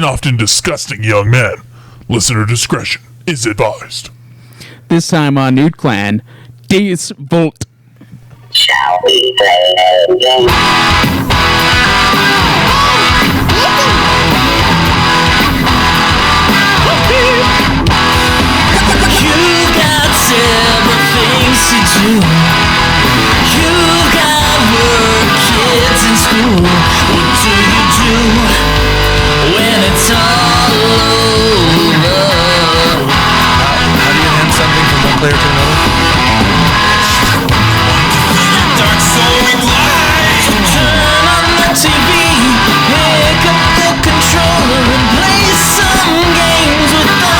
and often disgusting young men. Listener discretion is advised. This time on Nude Clan, Deus Volt. Shall we play a game? You've got several things to do. You've got work, kids in school. What do you do when it's all over? How do you hand something from one player to another? Dark soul light. Turn on the TV, pick up the controller and play some games with the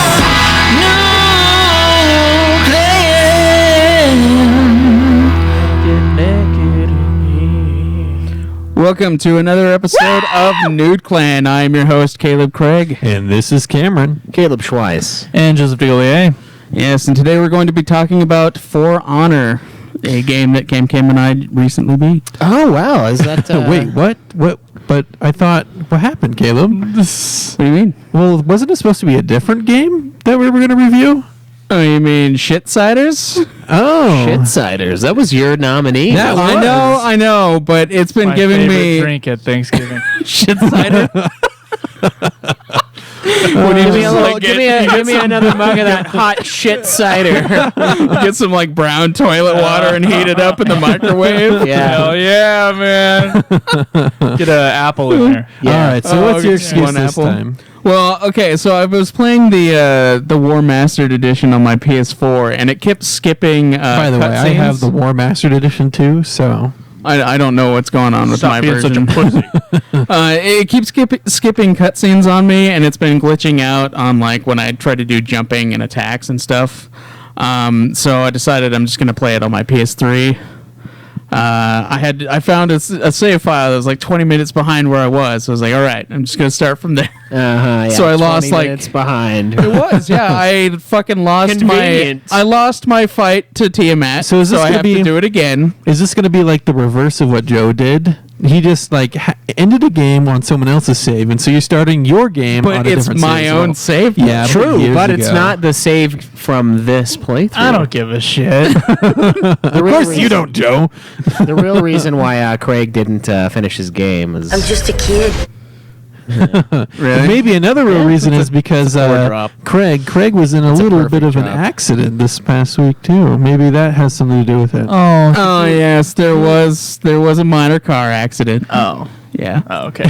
Welcome to another episode of Nude Clan. I am your host, Caleb Craig. And this is Cameron. Caleb Schweiss. And Joseph DeGolier. Yes, and today we're going to be talking about For Honor, a game that Cam and I recently beat. Oh, wow. Is that... Wait, what? What? But I thought, what happened, Caleb? What do you mean? Well, wasn't it supposed to be a different game that we were going to review? Oh, you mean Shitsiders? Oh. Shitsiders. That was your nominee. That was. I know, but it's been My giving favorite me drink at Thanksgiving. Shitsiders. What do you mean? Give me another mug of that hot shit cider. Get some like brown toilet water and heat it up in the microwave. Yeah. Hell yeah, man. Get an apple in there. Yeah. All right, so Oh, what's your okay. excuse One this apple. time? Well, okay, so I was playing the War Mastered Edition on my PS4, and it kept skipping. By the way, I have the War Mastered Edition too, so... I don't know what's going on with Stop my being version. such a pussy. It keeps skipping cutscenes on me, and it's been glitching out on like when I try to do jumping and attacks and stuff. So I decided I'm just gonna play it on my PS3. I found a save file that was like 20 minutes behind where I was. So I was like, all right, I'm just gonna start from there. Yeah, So I lost, 20 like- minutes behind. It was, yeah. I fucking lost Convenient. I lost my fight to Tiamat, So is this I gonna have be- to do it again. Is this going to be like the reverse of what Joe did? He just like ended a game on someone else's save, and so you're starting your game on But a it's different my save as own well. save. Yeah, True, but years it's ago. not the save from this playthrough. I don't give a shit. Of course you don't, Joe. The real reason why Craig didn't finish his game is... I'm just a kid. Really? Maybe another real reason is because drop. Craig was in a a little bit perfect of an drop. accident this past week too. Maybe that has something to do with it. Oh yes, there was a minor car accident. Oh. Yeah. Oh, okay.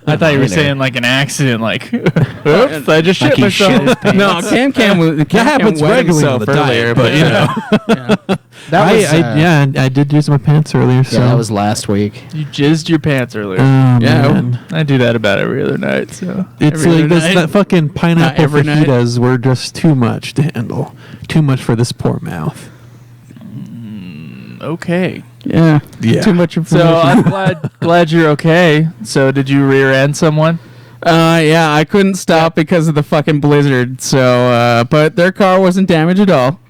I thought you were saying like an accident, like, oops, I just Like shit he shit his myself. pants. No, Cam happens wet regularly himself on the diet, earlier, but, you know. That was, I did use my pants earlier. So Yeah, that was last week. You jizzed your pants earlier. Oh, Yeah. man. I do that about every other night, so. It's Every like other those, night? that fucking pineapple every night? fajitas were just too much to handle. Too much for this poor mouth. Okay. Yeah. Yeah. Too much So information. I'm glad you're okay. So did you rear end someone? Yeah, I couldn't stop because of the fucking blizzard. So, but their car wasn't damaged at all.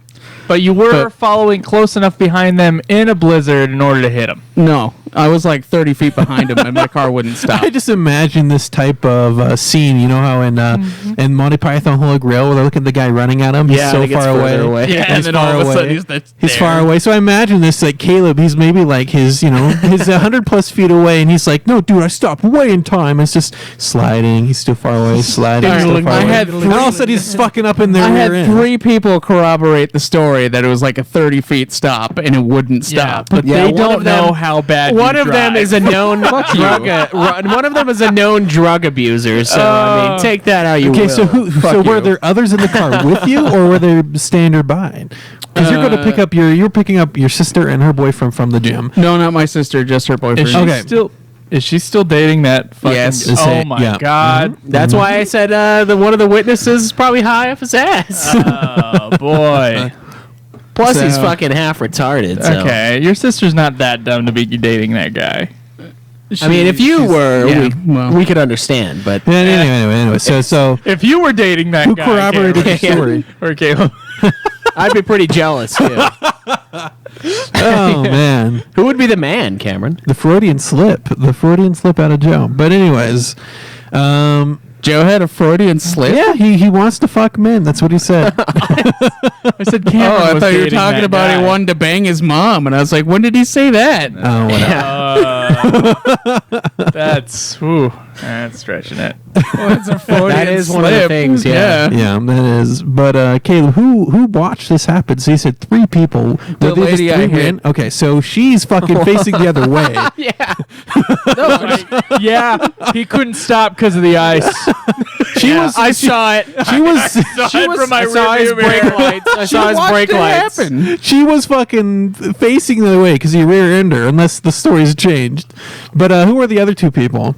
But you were following close enough behind them in a blizzard in order to hit them. No, I was like 30 feet behind him, and my car wouldn't stop. I just imagine this type of scene. You know how in Monty Python Holy Grail, where they look at the guy running at him. Yeah, He's so and it gets far further away. Yeah, He's and then far all of a away. sudden He's far away. So I imagine this like Caleb. He's maybe like his 100 plus feet away, and he's like, "No, dude, I stopped way in time." It's just sliding. He's still far away. Sliding. All right, Still look, far I away. had And all of a sudden he's fucking up in there. I had 3 people corroborate the story that it was like a 30-feet stop, and it wouldn't stop. But Yeah, they one don't of them- know how bad One you of them drive. is a known one of them is a known drug abuser. So I mean, take that how you will. Okay, so were there others in the car with you, or were they standing by? Because you're going to pick up you're picking up your sister and her boyfriend from the gym. No, not my sister, just her boyfriend. Is she still dating that fucking Yes. Oh my Yeah. god. That's why I said one of the witnesses is probably high off his ass. Oh boy. Plus, he's So- fucking half retarded. So. Okay, your sister's not that dumb to be dating that guy. I mean, if you were, yeah, well. we could understand. But Yeah, anyway. So If you were dating that who guy, corroborated your Caleb, story? or Caleb, I'd be pretty jealous too. Oh man, Who would be the man, Cameron? the Freudian slip out of Joe. But anyways, Joe had a Freudian slip. Yeah, he wants to fuck men. That's what he said. I said Cameron Oh, I was thought you were dating talking that about guy. he wanted to bang his mom, and I was like, when did he say that? Oh, whatever. That's stretching it. That is one of the things, yeah. Yeah, that is. But Caleb, who watched this happen? So you said 3 people. The Were they just lady I 3 hit. men? Okay, so she's fucking facing the other way. Yeah, he couldn't stop because of the ice. I saw it. She was From my I saw his rearview brake mirror. lights. I saw his brake lights. she was fucking facing the other way because he rear-ended her, unless the story's changed. But who were the other 2 people?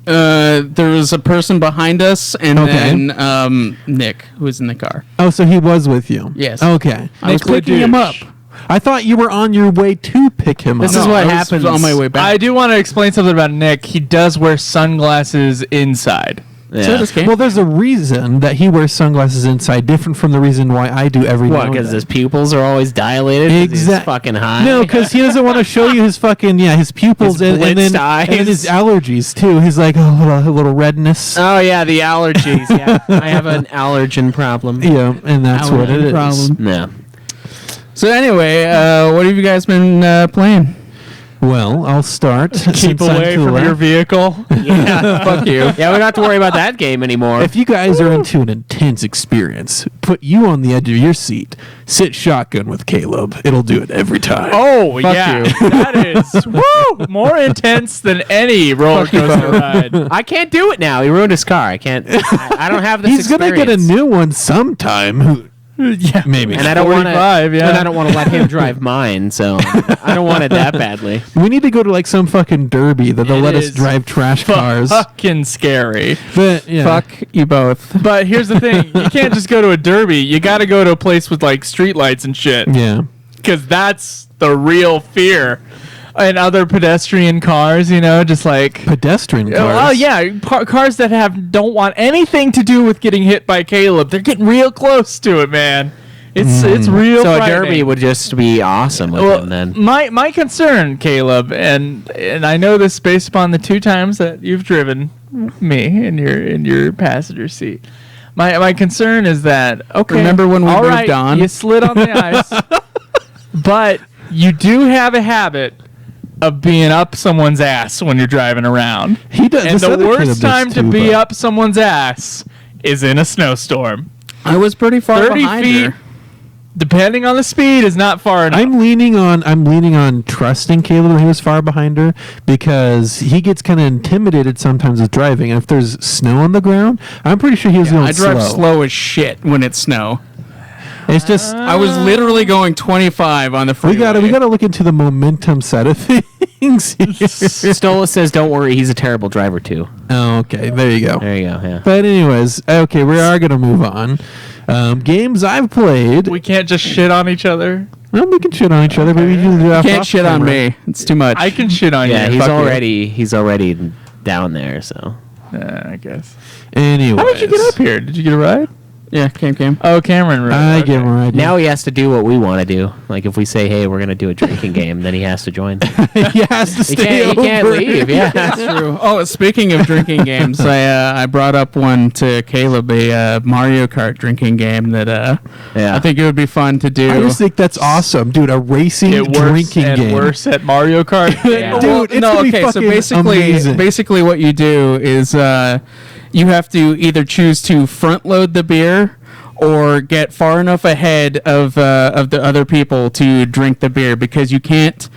There was a person behind us, and Okay. then Nick, who was in the car. Oh, so he was with you. Yes. Okay. I was Nick picking him up. Ledouche. I thought you were on your way to pick him This up. is what I was happens. on my way back. I do want to explain something about Nick. He does wear sunglasses inside. So does Cam. Well, there's a reason that he wears sunglasses inside, different from the reason why I do every What? now Because and his then. pupils are always dilated. 'Cause he's Exact- fucking high. No, because he doesn't want to show you his fucking his pupils His and then blitzed his eyes. allergies too. He's like a little redness. Oh yeah, the allergies. Yeah, I have an allergen problem. Yeah, and that's what it is. Problem. No. So anyway, what have you guys been playing? Well, I'll start. Keep since I'm away to the from your left. vehicle. Yeah, fuck you. Yeah, we don't have to worry about that game anymore. If you guys are into an intense experience, put you on the edge of your seat, sit shotgun with Caleb. It'll do it every time. Oh, Fuck yeah. you. That is more intense than any roller coaster ride. I can't do it now. He ruined his car. I can't. I don't have this. He's gonna get a experience. new one sometime. Yeah. Maybe. And I don't want to. 45, yeah. And I don't want to let him drive mine. So I don't want it that badly. We need to go to like some fucking derby that they'll It let us is drive trash cars. Fucking scary. But yeah. Fuck you both. But here's the thing: you can't just go to a derby. You got to go to a place with like street lights and shit, Yeah. because that's the real fear. And other pedestrian cars, just like. Pedestrian cars. Oh yeah, cars that don't want anything to do with getting hit by Caleb. They're getting real close to it, man. It's real. So a frightening. derby would just be awesome with him then. My concern, Caleb, and I know this based upon the 2 times that you've driven me in your passenger seat. My concern is that Remember when we all moved right, on? you slid on the ice, but you do have a habit of being up someone's ass when you're driving around. He does. And this the other Caleb worst does time to too, be but- up someone's ass is in a snowstorm. I was pretty far 30 behind feet, her. depending on the speed, is not far enough. I'm leaning on trusting Caleb when he was far behind her because he gets kind of intimidated sometimes with driving. And if there's snow on the ground, I'm pretty sure he was going I drive slow as shit when it's snow. It's just I was literally going 25 on the we freeway. gotta look into the momentum side of things. here. Stola says, "Don't worry, he's a terrible driver too." Oh, okay, there you go. There you go. Yeah. But anyways, okay, we are gonna move on. Games I've played. We can't just shit on each other. Well, we can shit on each other, but we usually do that Can't off shit on camera. me. It's too much. I can shit on Yeah, you. he's Fuck already down there. So you. I guess. Anyways, How did you get up here? Did you get a ride? Yeah, Cam. Oh, Cameron rode. I Okay. get him right. now he has to do what we want to do. Like if we say, "Hey, we're gonna do a drinking game," then he has to join. he has to He stay can't, he can't over. leave. Yeah. That's true. Oh, speaking of drinking games, I brought up one to Caleb, a Mario Kart drinking game that Yeah. I think it would be fun to do. I just think that's awesome, dude. A racing Get worse drinking and game. worse at Mario Kart. Yeah. Dude, it's gonna be so fucking basically, amazing. basically what you do is you have to either choose to front load the beer or get far enough ahead of the other people to drink the beer, because you can't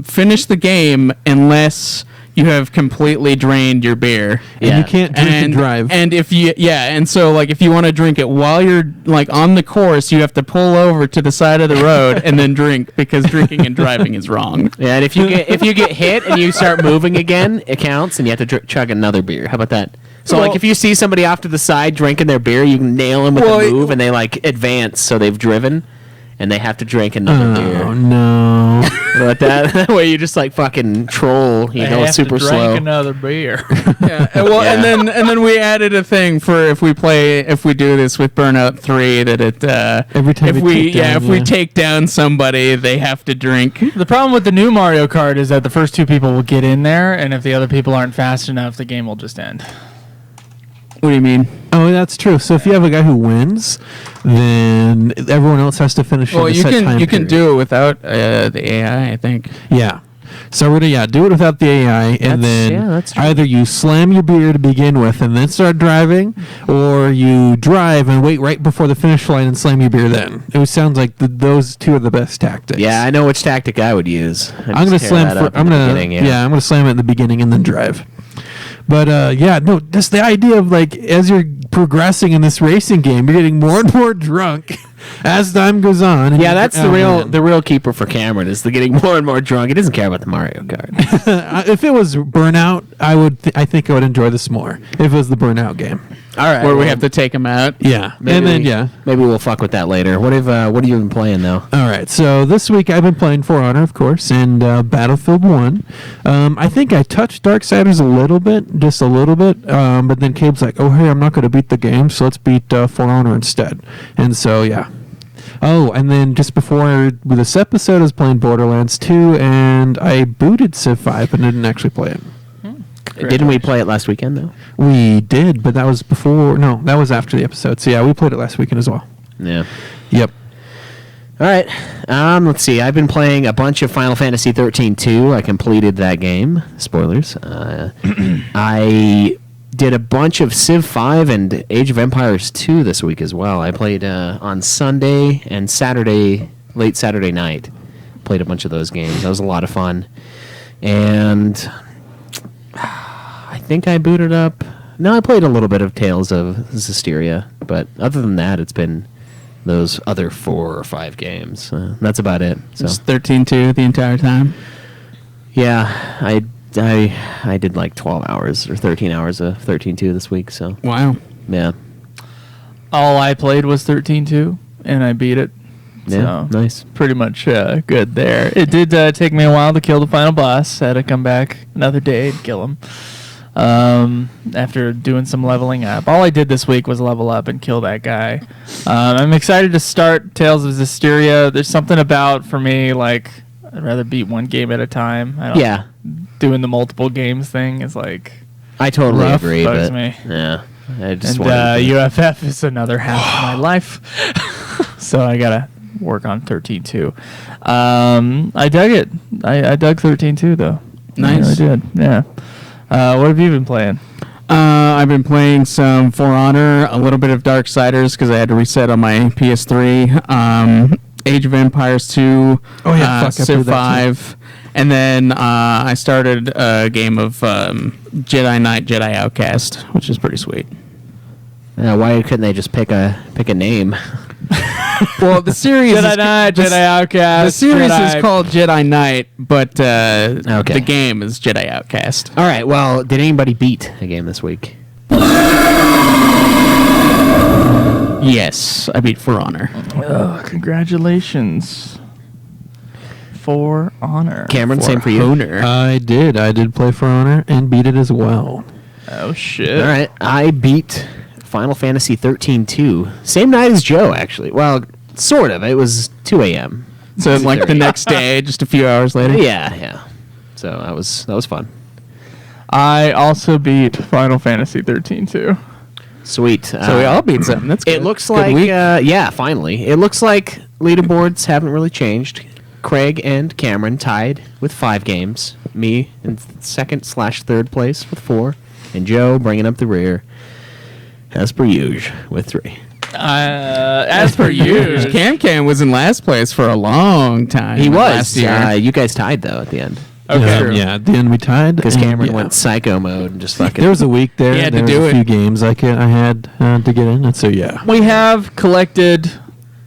finish the game unless you have completely drained your beer. And you can't drink and drive. And if you and so like if you want to drink it while you're like on the course, you have to pull over to the side of the road and then drink, because drinking and driving is wrong. Yeah, and if you get hit and you start moving again, it counts, and you have to chug another beer. How about that? So Well- like if you see somebody off to the side drinking their beer, you can nail them with Well, a move, and they like advance, so they've driven, and they have to drink another Oh beer. no! But that way you just like fucking troll, you I go have super to drink slow. another beer. Yeah. Well, Yeah. and then we added a thing for if we do this with Burnout 3, that it Every time if we we take down, if we yeah. take down somebody, they have to drink. The problem with the new Mario Kart is that the first 2 people will get in there, and if the other people aren't fast enough, the game will just end. What do you mean? Oh, that's true. So if you have a guy who wins, then everyone else has to finish. Well, in a you set can time you can period. do it without the AI, I think. Yeah. So we're gonna do it without the AI, and then that's true. either you slam your beer to begin with and then start driving, or you drive and wait right before the finish line and slam your beer then. It sounds like those two are the best tactics. Yeah, I know which tactic I would use. I'm gonna slam. I'm gonna slam it at the beginning and then drive. But no, just the idea of like as you're progressing in this racing game, you're getting more and more drunk as time goes on. and Yeah, you- that's oh, man. the real keeper for Cameron is the getting more and more drunk. He doesn't care about the Mario Kart. If it was Burnout, I think I would enjoy this more. If it was the Burnout game. All right, Where we have to take him out. Yeah, and then maybe we'll fuck with that later. What have you been playing though? All right, so this week I've been playing For Honor, of course, and Battlefield 1. I think I touched Darksiders a little bit, just a little bit, but then Cabe's like, oh, hey, I'm not going to beat the game, so let's beat For Honor instead. And so, yeah. Oh, and then just before this episode, I was playing Borderlands 2, and I booted Civ 5, but didn't actually play it. Didn't we play it last weekend though? We did, but that was before, no, that was after the episode. So, yeah, we played it last weekend as well. Yeah. Yep. All right. Let's see. I've been playing a bunch of Final Fantasy 13-2. I completed that game. Spoilers. I did a bunch of Civ 5 and Age of Empires 2 this week as well. I played on Sunday and Saturday, late Saturday night. Played a bunch of those games. That was a lot of fun. And I think I booted up. No, I played a little bit of Tales of Zestiria, but other than that, it's been those other 4 or 5 games. That's about it. So Just 13-2 the entire time. yeah, I did like 12 hours or 13 hours of 13-2 this week. So Wow. yeah, All I played was 13-2, and I beat it. yeah, So nice. pretty much good there. It did take me a while to kill the final boss. Had to come back another day and kill him. After doing some leveling up. All I did this week was level up and kill that guy. I'm excited to start Tales of Zestiria. There's something about, for me, like, I'd rather beat one game at a time. I don't, Yeah, Doing the multiple games thing is like, I totally rough, agree. bugs But me. yeah, I just and wanted to- UFF is another half of my life. So I gotta work on 13-2. I dug it. I dug 13-2 though. Nice. I really did. Yeah. What have you been playing? I've been playing some For Honor, a little bit of Darksiders because I had to reset on my PS3. Age of Empires 2. Oh, yeah, fuck, I Civ played that 5. And then I started a game of Jedi Knight, Jedi Outcast, which is pretty sweet. why couldn't they just pick a name? Well, the series Jedi is, Knight, the, Jedi Outcast. the series Jedi- is called Jedi Knight, but Okay. the game is Jedi Outcast. All right. Well, did anybody beat a game this week? Yes, I beat For Honor. Congratulations. For Honor. Cameron, same for you. Honor. I did play For Honor and beat it as well. Oh shit. All right, I beat Final Fantasy 13-2. Same night as Joe, actually. Well, sort of. It was 2 a.m. So like the next day, just a few hours later. Yeah. So that was fun. I also beat Final Fantasy 13-2. Sweet. So we all beat something. That's good. It looks Good like, week. yeah, finally. It looks like leaderboards haven't really changed. Craig and Cameron tied with 5 games. Me in second/third place with 4. And Joe bringing up the rear, as per usual, with 3. As per usual. Cam was in last place for a long time. He was. last year. You guys tied, though, at the end. Okay. Yeah, at the end we tied. Because and, Cameron yeah. went psycho mode and just fucking... There was a week there. He had to there was do a it. few games I had to get in, and so yeah. We have collected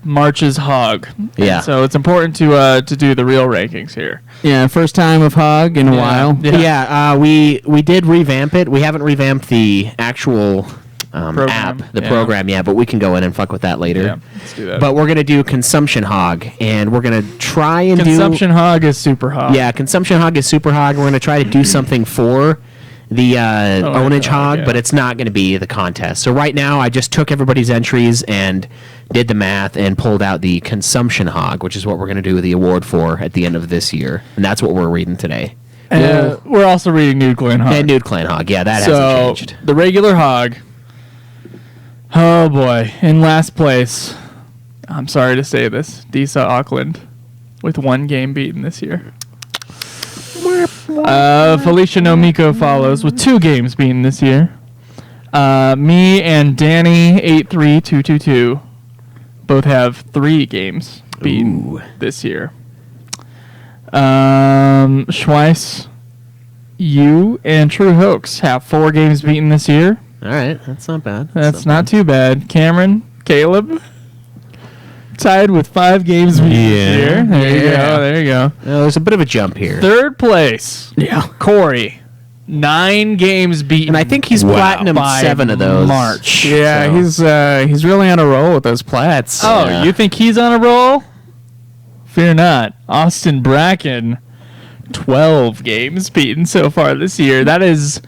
March's hog. Yeah. So it's important to do the real rankings here. Yeah, first time of Hog in a while. Yeah, we did revamp it. We haven't revamped the actual Program, app, the yeah. program yet, but we can go in and fuck with that later. Yeah, let's do that. But we're going to do Consumption Hog, and we're going to try and Consumption hog is super hog. do... Yeah, Consumption Hog is Super Hog. We're going to try to do something for the Ownage Hog, yeah. but it's not going to be the contest. So right now, I just took everybody's entries and did the math and pulled out the Consumption Hog, which is what we're going to do the award for at the end of this year. And that's what we're reading today. We're also reading Nude Clan Hog. And Nude Clan Hog, yeah, that so hasn't changed. the regular hog Oh boy! In last place, I'm sorry to say this, DISA Auckland, with 1 game beaten this year. Felicia Nomiko follows with 2 games beaten this year. Me and Danny 83222 both have 3 games beaten this year. Schweiss, you and True Hoax have 4 games beaten this year. All right, that's not bad. That's not too bad. Cameron, Caleb, tied with 5 games beaten this year. There you go. There you go. There's a bit of a jump here. 3rd place. Yeah. Corey, 9 games beaten. And I think he's platinum by 7 of those. March. Yeah, So- he's really on a roll with those plats. Oh, Yeah. you think he's on a roll? Fear not. Austin Bracken, 12 games beaten so far this year. That is,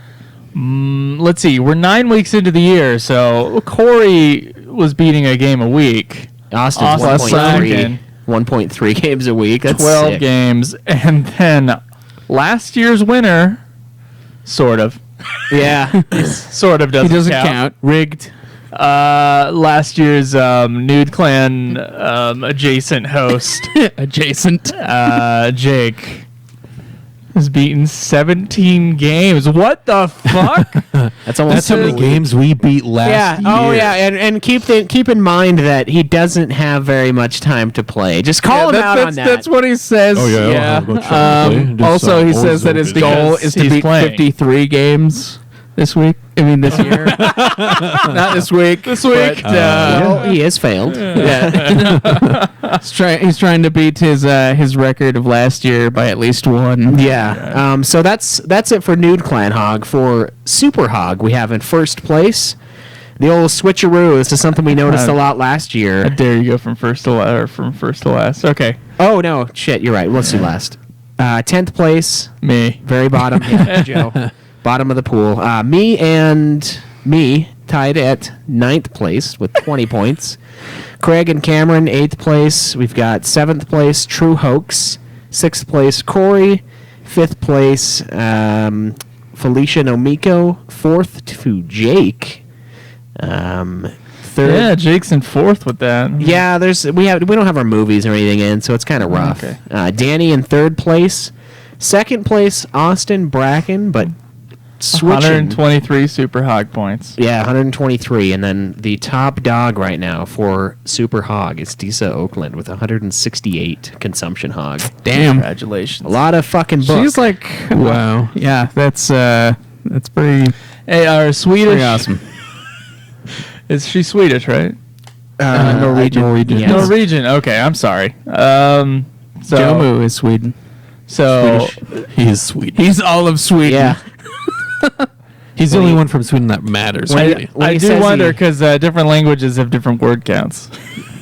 let's see, we're 9 weeks into the year, so Corey was beating a game a week. Austin's Austin Bracken. 1.3 games a week. That's 12 sick. games. And then last year's winner, sort of. Yeah. Sort of he doesn't, doesn't count. Rigged. Last year's Nude Clan adjacent host, Adjacent. Jake, has beaten 17 games. What the fuck? That's almost That's how many games we beat last year. Oh yeah, and keep in mind that he doesn't have very much time to play. Just call him out on that. That's what he says. Oh, yeah, I don't have much time to play. Just, Also, he always says that his open. goal Because is to he's beat playing. 53 games this week. I mean, this year. Not this week. This week. Well, he has failed. yeah. he's trying to beat his record of last year by at least 1. Yeah. So that's it for Nude Clan Hog. For Super Hog, we have in first place the old switcheroo. This is something we noticed a lot last How year. dare you go from first to last? Okay, Oh no, shit, you're right. Let's do last. 10th place, me. very bottom. Yeah, Joe. Bottom of the pool. Me tied at 9th place with 20 points. Craig and Cameron, 8th place. We've got 7th place, True Hoax. 6th place, Corey. 5th place, Felicia Nomiko. 4th to Jake. 3rd. Yeah, Jake's in 4th with that. Yeah, we don't have our movies or anything in, so it's kind of rough. Okay. Danny in 3rd place. 2nd place, Austin Bracken, but switching. 123 Super Hog points. Yeah, 123, and then the top dog right now for Super Hog is DISA Oakland with 168 consumption hog. Damn. Congratulations. A lot of fucking books. She's like, Wow. yeah, that's pretty Hey, our Swedish. pretty awesome. Is she Swedish, right? Norwegian. Yes. Norwegian. Okay, I'm sorry. So, Jomu is Sweden. So He is Sweden. He's all of Sweden. Yeah. He's the only one from Sweden that matters. When- really. when I he do says wonder he- because different languages have different word counts.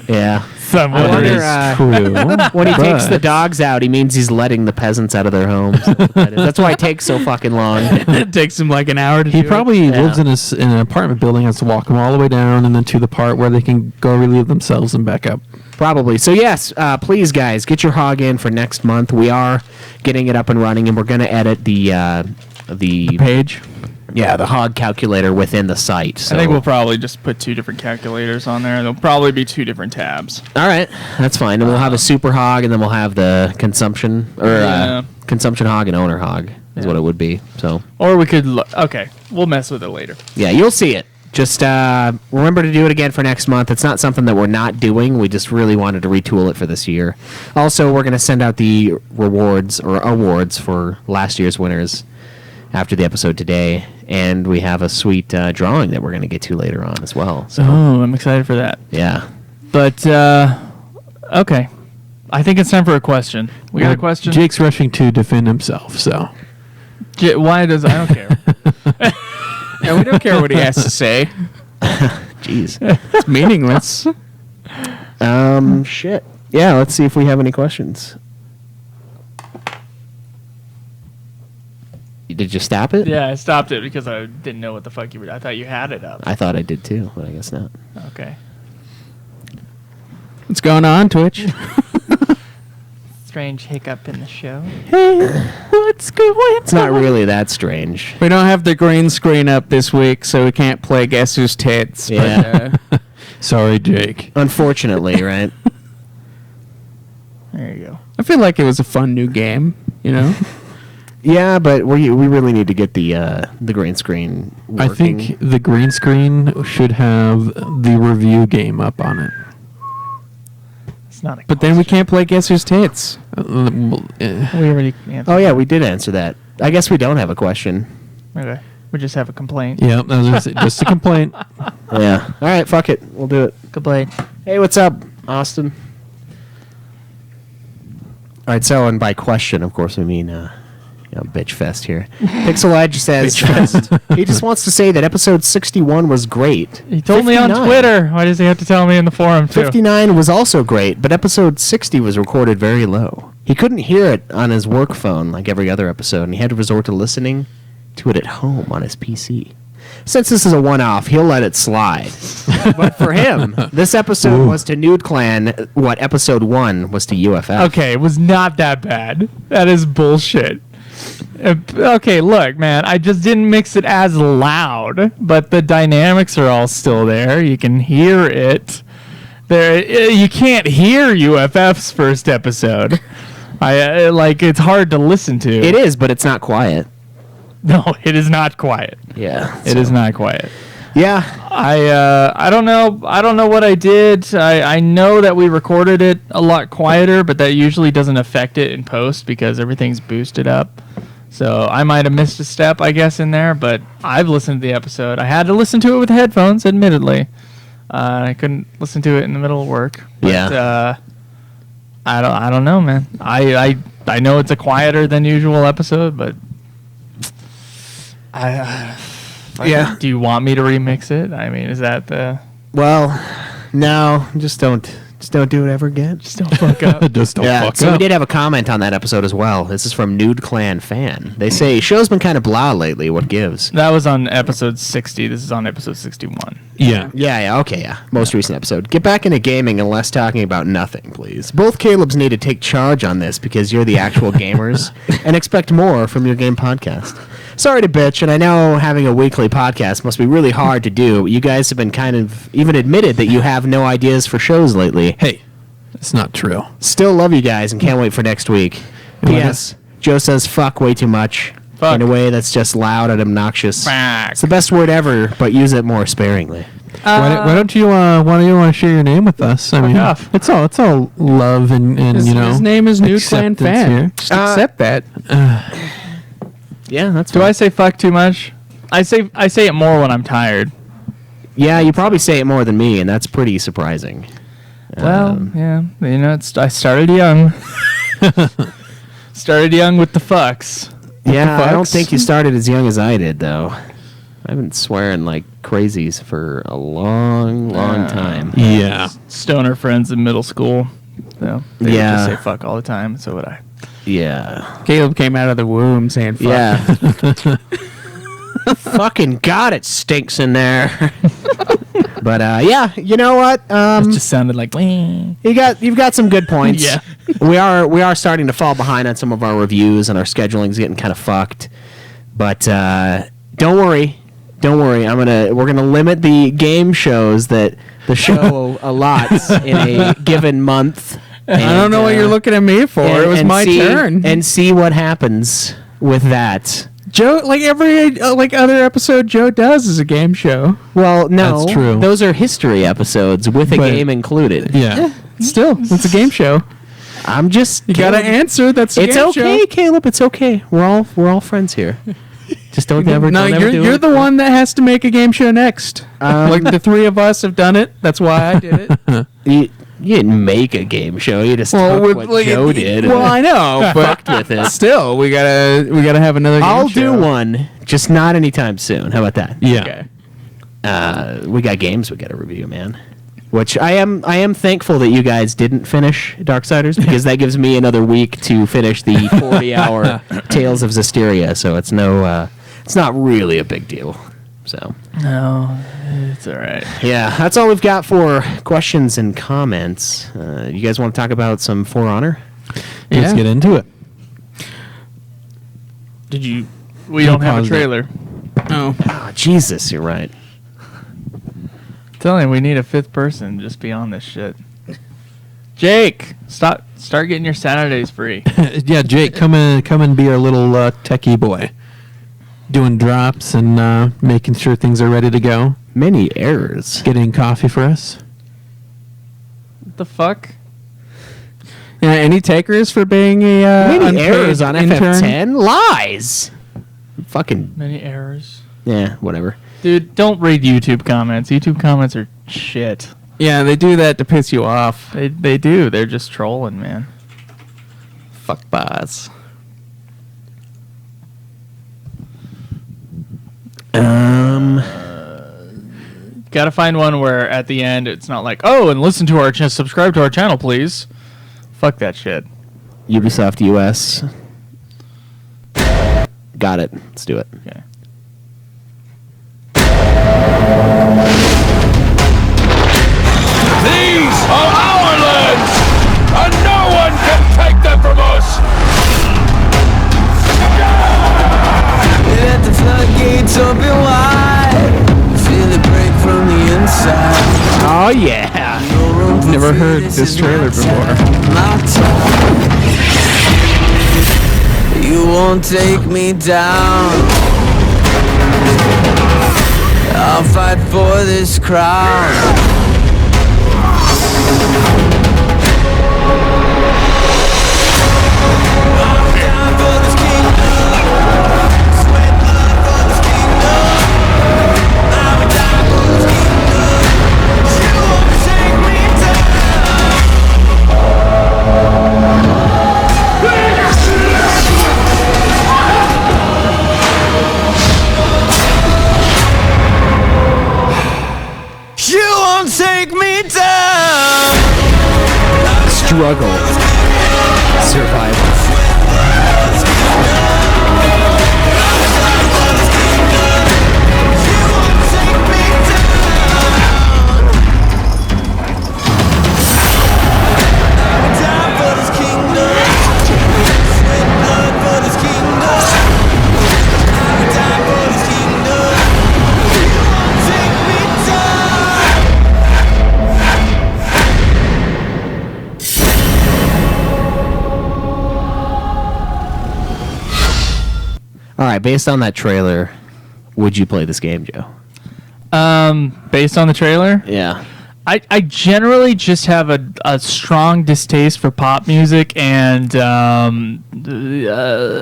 Yeah. Some I wonder, words. True. When he takes the But- dogs out, he means he's letting the peasants out of their homes. That's why it takes so fucking long. It takes him like an hour to He do probably Yeah. lives in an apartment building, has to walk them all the way down and then to the part where they can go relieve themselves and back up. Probably. So yes, please guys, get your hog in for next month. We are getting it up and running, and we're going to edit the page. the hog calculator within the site. So. I think we'll probably just put 2 different calculators on there. There'll probably be 2 different tabs. All right, that's fine. And we'll have a super hog, and then we'll have the consumption consumption hog and owner hog is what it would be. So Or we could okay, we'll mess with it later. yeah, you'll see it. Just remember to do it again for next month. It's not something that we're not doing. We just really wanted to retool it for this year. Also, we're going to send out the rewards or awards for last year's winners after the episode today, and we have a sweet drawing that we're going to get to later on as well. So Oh, I'm excited for that. yeah. But okay. I think it's time for a question. We got a question? Jake's rushing to defend himself, so. Why does I don't care. And we don't care what he has to say. Jeez. It's meaningless. Shit. Yeah, let's see if we have any questions. Did you stop it? Yeah, I stopped it because I didn't know what the fuck you were. I thought you had it up. I thought I did too, but I guess not. Okay. What's going on, Twitch? Strange hiccup in the show. Hey, What's going on? It's not really that strange. We don't have the green screen up this week, so we can't play Guess Who's Tits. Yeah. Sorry, Jake. Unfortunately, right? There you go. I feel like it was a fun new game, you know? Yeah, but we really need to get the green screen working. I think the green screen should have the review game up on it. It's not a But then we can't play Guess Who's Tits. We already answered. Oh yeah, we did answer that. I guess we don't have a question. Okay. We just have a complaint. Yeah, that was just a complaint. Yeah. All right, fuck it. We'll do it. Complaint. Hey, what's up, Austin? All right, so and by question, of course, we mean bitch fest here. Pixel Edge says he just wants to say that episode 61 was great. He told me on 59. Twitter. Why does he have to tell me in the forum too? 59 was also great, but episode 60 was recorded very low. He couldn't hear it on his work phone like every other episode, and he had to resort to listening to it at home on his PC. Since this is a one-off, he'll let it slide. But for him, this episode was to Nude Clan what episode 1 was to UFF. Okay, it was not that bad. That is bullshit. Okay, look, man, I just didn't mix it as loud, but the dynamics are all still there. You can hear it. You can't hear UFF's first episode. It's hard to listen to. It is, but it's not quiet. No, it is not quiet. Yeah. It is not quiet. Yeah. I don't know what I did. I know that we recorded it a lot quieter, but that usually doesn't affect it in post because everything's boosted up. So I might have missed a step, I guess, in there, but I've listened to the episode. I had to listen to it with headphones, admittedly. I couldn't listen to it in the middle of work. But, Yeah. I don't know, man. I know it's a quieter than usual episode, but Yeah. do you want me to remix it? I mean, is that the... Well, no, just don't do it ever again. Just don't fuck up. Just don't Yeah, fuck so up. we did have a comment on that episode as well. This is from Nude Clan Fan. They say, show's been kind of blah lately. What gives? That was on episode 60. This is on episode 61. Yeah. Yeah, okay, yeah. Most recent episode. Get back into gaming and less talking about nothing, please. Both Calebs need to take charge on this because you're the actual gamers and expect more from your game podcast. Sorry to bitch, and I know having a weekly podcast must be really hard to do, but you guys have been kind of even admitted that you have no ideas for shows lately. Hey, it's not true. Still love you guys and can't wait for next week. P.S. Joe says fuck way too much Fuck. in a way that's just loud and obnoxious. Fuck. It's the best word ever, but use it more sparingly. Why don't you want to share your name with us? I mean, off. it's all love and His name is Nude Clan acceptance Fan. here. Just accept that. Yeah, that's Do I say fuck too much? I say it more when I'm tired. Yeah, you probably say it more than me, and that's pretty surprising. Well, yeah, I started young. Started young with the fucks. Yeah, I don't fucks? think you started as young as I did, though. I've been swearing like crazies for a long, long time. Yeah. Stoner friends in middle school. So they would Yeah. just say fuck all the time. So would I. Yeah. Caleb came out of the womb saying fuck. Yeah. Fucking God, it stinks in there. But yeah, you know what? It just sounded like. "Wee." You've got some good points. Yeah. we are starting to fall behind on some of our reviews, and our scheduling's getting kind of fucked. But don't worry. We're gonna limit the game shows that the show allots in a given month. I don't know what you're looking at me for. It was my turn. And see what happens with that. Joe, like every other episode Joe does is a game show. Well, no, That's true. Those are history episodes with a But- game included. Yeah. Still, it's a game show. I'm just You gotta answer. That's a It's game okay, show. Caleb. It's okay. We're all friends here. Just don't ever. No, don't ever do you're it. the one that has to make a game show next. Like the three of us have done it. That's why I did it. You didn't make a game show. You just took what Joe did. Well, I know, but fucked with it. still, we gotta have another. Game I'll show. do one, just not anytime soon. How about that? Yeah. Okay. We got games we got to review, man. Which I am thankful that you guys didn't finish Darksiders because that gives me another week to finish the 40-hour Tales of Zestiria. So it's not really a big deal. So No, it's all right. yeah, that's all we've got for questions and comments. You guys want to talk about some For Honor? Let's get into it. Did you? We don't have a pause that. trailer. Oh, Oh, Jesus, you're right. Telling you, we need a fifth person to just be on this shit. Jake, start getting your Saturdays free. Yeah, Jake, come and be our little techie boy, doing drops and making sure things are ready to go. Many errors. Getting coffee for us. What the fuck? yeah. Any takers for being a Many unpaid errors on intern? FF10. Lies. Fucking, Many errors. yeah, whatever. Dude, don't read YouTube comments. YouTube comments are shit. Yeah, they do that to piss you off. They do. They're just trolling, man. Fuck bots. Gotta find one where at the end it's not like, oh, and listen to our subscribe to our channel, please. Fuck that shit. Ubisoft US. Got it. Let's do it. Okay. These are our lands, and no one can take them from us! Let the floodgates open wide. Feel it break from the inside. Oh, yeah. Never heard this trailer before. You won't take me down. I'll fight for this crown. You won't take me down. Struggle. Survival. All right, based on that trailer, would you play this game, Joe? Based on the trailer, Yeah. I generally just have a strong distaste for pop music and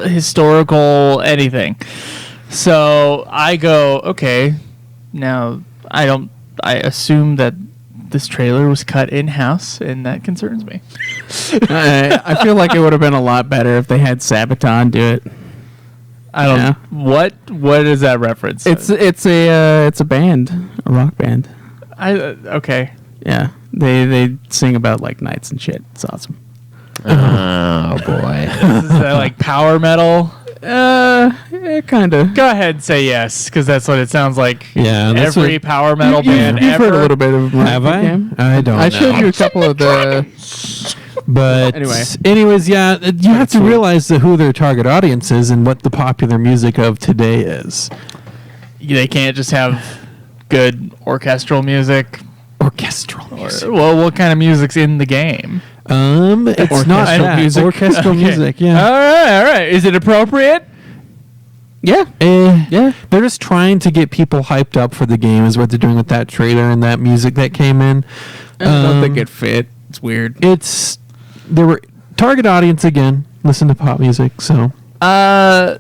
historical anything. So I go, okay, now I assume that this trailer was cut in-house, and that concerns me. I feel like it would have been a lot better if they had Sabaton do it. I don't Yeah. what is that reference? It's a band, a rock band. Okay. Yeah, they sing about like knights and shit. It's awesome. Oh, boy. Is that like power metal? Yeah, kind of. Go ahead and say yes, because that's what it sounds like. Yeah, that's Every what- power metal band You've ever. heard a little bit of my Have I? game. I don't I know. showed you a couple of the. But Anyways, yeah, you have to realize who their target audience is and what the popular music of today is. They can't just have good orchestral music. Orchestral Or, music. well, what kind of music's in the game? It's not Orchestral that. music. Orchestral Okay. music, yeah. All right. Is it appropriate? Yeah, Yeah. They're just trying to get people hyped up for the game is what they're doing with that trailer and that music that came in. I don't think it fit. It's weird. There were target audience again. Listen to pop music, so I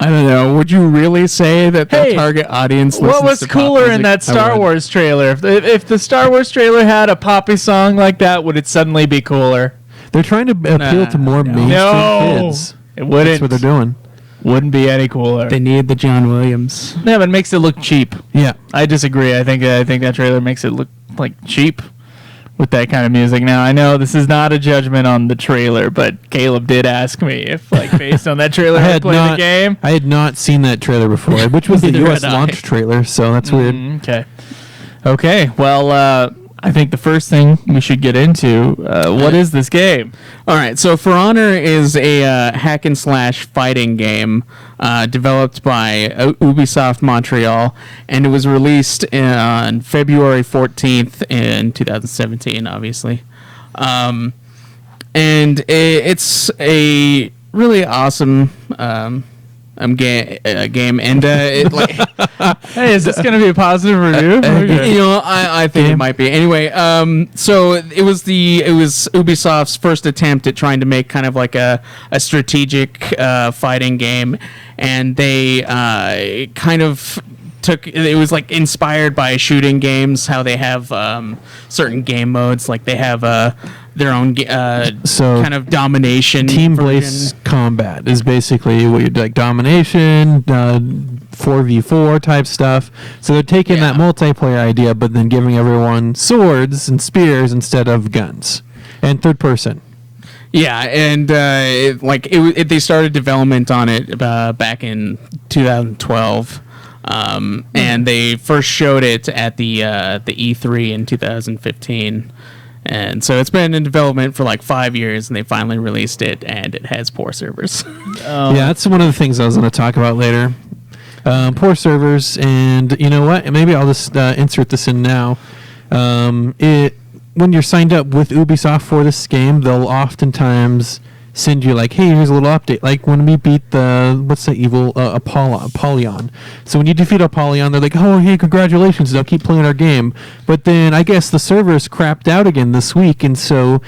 don't know. Would you really say that the Hey, target audience? what listens was to pop cooler in music? that I Star would. Wars trailer? If the Star Wars trailer had a poppy song like that, would it suddenly be cooler? they're trying to appeal to more no. mainstream No, kids. it wouldn't. That's what they're doing. Wouldn't be any cooler. They need the John Williams. Yeah, but it makes it look cheap. Yeah. I disagree. I think that trailer makes it look like cheap with that kind of music. Now I know this is not a judgment on the trailer, but Caleb did ask me if, like, based on that trailer, I play the game. I had not seen that trailer before, which was the Neither U.S. had I. launch trailer, so that's weird. Okay. Okay. Well, I think the first thing we should get into, what is this game? All right, so For Honor is a hack and slash fighting game developed by Ubisoft Montreal, and it was released on February 14th in 2017, obviously. And it's a really awesome game, and it, like, Hey, is this going to be a positive review? Okay. you know, I think it might be. Anyway, so it was Ubisoft's first attempt at trying to make kind of like a strategic fighting game, and they kind of it was like inspired by shooting games, how they have certain game modes, like they have their own So kind of domination Team-based version. combat is basically what you like domination, 4v4 type stuff. So they're taking that multiplayer idea, but then giving everyone swords and spears instead of guns, and third person. Yeah, and they started development on it back in 2012, and they first showed it at the E3 in 2015. And so it's been in development for like 5 years, and they finally released it, and it has poor servers. Yeah, that's one of the things I was going to talk about later. Poor servers, and you know what? Maybe I'll just insert this in now. When you're signed up with Ubisoft for this game, they'll oftentimes send you like, hey, here's a little update. Like when we beat what's the evil Apollyon. So when you defeat Apollyon, they're like, oh, hey, congratulations, they'll keep playing our game. But then I guess the servers crapped out again this week, and so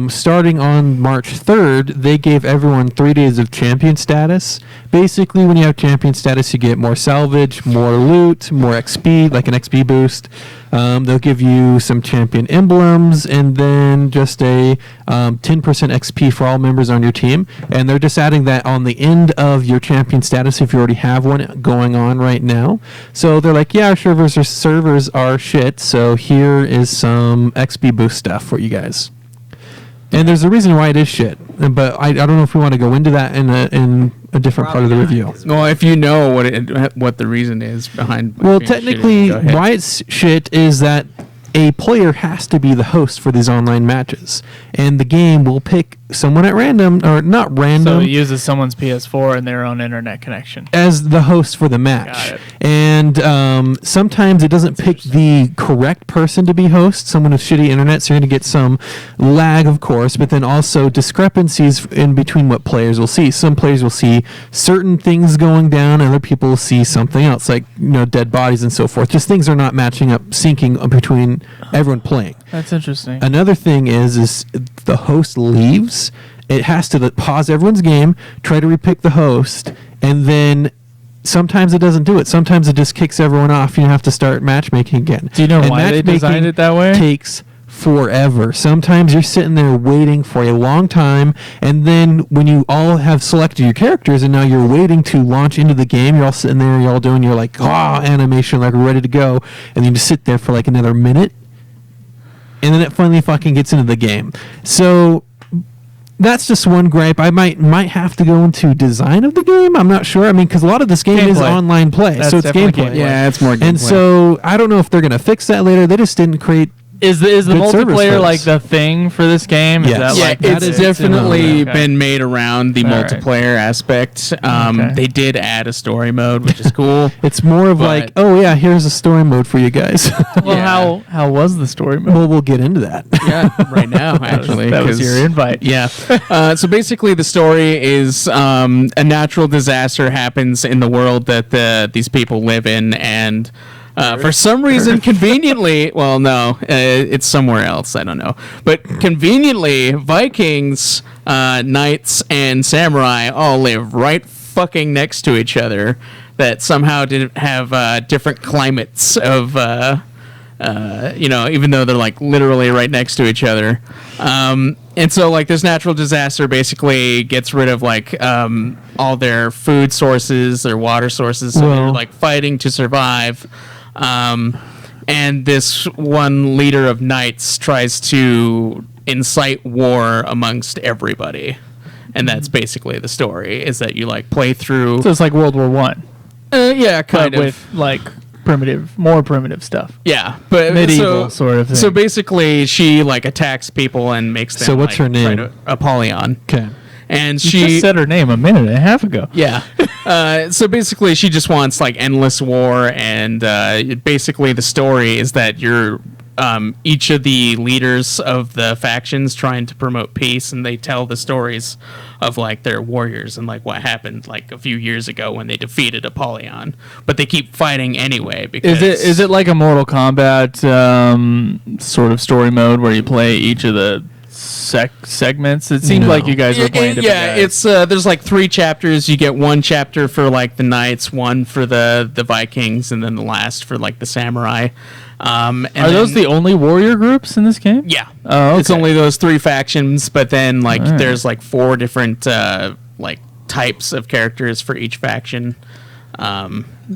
starting on March 3rd, they gave everyone 3 days of champion status. Basically, when you have champion status, you get more salvage, more loot, more XP, like an XP boost. They'll give you some champion emblems, and then just a 10% XP for all members on your team. And they're just adding that on the end of your champion status if you already have one going on right now. So they're like, yeah, our servers are shit, so here is some XP boost stuff for you guys. And there's a reason why it is shit, but I don't know if we want to go into that in a different part of the review. Well, if you know what the reason is behind. Well, being shitty, technically, go ahead. why it's shit is that a player has to be the host for these online matches, and the game will pick someone at random, or not So random, it uses someone's PS4 and their own internet connection. as the host for the match. Got it. And sometimes it doesn't pick the correct person to be host, someone with shitty internet, so you're going to get some lag, of course, but then also discrepancies in between what players will see. Some players will see certain things going down, other people will see something else, like dead bodies and so forth. Just things are not matching up, syncing between everyone playing. That's interesting. Another thing is the host leaves. It has to pause everyone's game, try to repick the host, and then sometimes it doesn't do it. Sometimes it just kicks everyone off. You have to start matchmaking again. Do you know And why they matchmaking designed it that way? Takes forever. Sometimes you're sitting there waiting for a long time, and then when you all have selected your characters and now you're waiting to launch into the game, you're all sitting there, you're all doing your like animation, like we're ready to go, and you just sit there for like another minute, and then it finally fucking gets into the game. So that's just one gripe. I might have to go into design of the game. I'm not sure. I mean, because a lot of this game is Gameplay. online play, That's so it's definitely gameplay. gameplay. Yeah, it's more gameplay. And so I don't know if they're gonna fix that later. They just didn't create. Is the Good service multiplayer for like us. the thing for this game? Is Yes. that Yeah, like that it's is- definitely Okay. been made around the All right. multiplayer aspect. Okay. They did add a story mode, which is cool. It's more of But- like, oh yeah, here's a story mode for you guys. Well, Yeah. how was the story mode? Well, we'll get into that. Yeah, right now, actually. that was 'cause- your invite. Yeah. So basically, the story is a natural disaster happens in the world that these people live in, and for some reason, conveniently, well, no, it's somewhere else. I don't know. But conveniently, Vikings, knights, and samurai all live right fucking next to each other that somehow didn't have different climates of. Even though they're like literally right next to each other. And so like this natural disaster basically gets rid of like all their food sources, their water sources. So they're Well- like fighting to survive. And this one leader of knights tries to incite war amongst everybody. And that's basically the story, is that you like play through. So it's like World War One, Yeah, kind but of. with like more primitive stuff. Yeah, but Medieval sort of thing. So basically, she like attacks people and makes them. So what's her name? Apollyon. Okay. And You she just said her name a minute and a half ago. Yeah. So basically, she just wants like endless war, and basically the story is that you're each of the leaders of the factions trying to promote peace, and they tell the stories of like their warriors and like what happened like a few years ago when they defeated Apollyon, but they keep fighting anyway because Is it like a Mortal Kombat sort of story mode where you play each of the segments? It seemed No. like you guys were playing different guys. it's there's like 3 chapters. You get 1 chapter for like the knights, 1 for the Vikings, and then the last for like the samurai. And Are those the only warrior groups in this game? Yeah. Oh, It's okay. only those 3 factions, but then like Alright. there's like 4 different like types of characters for each faction.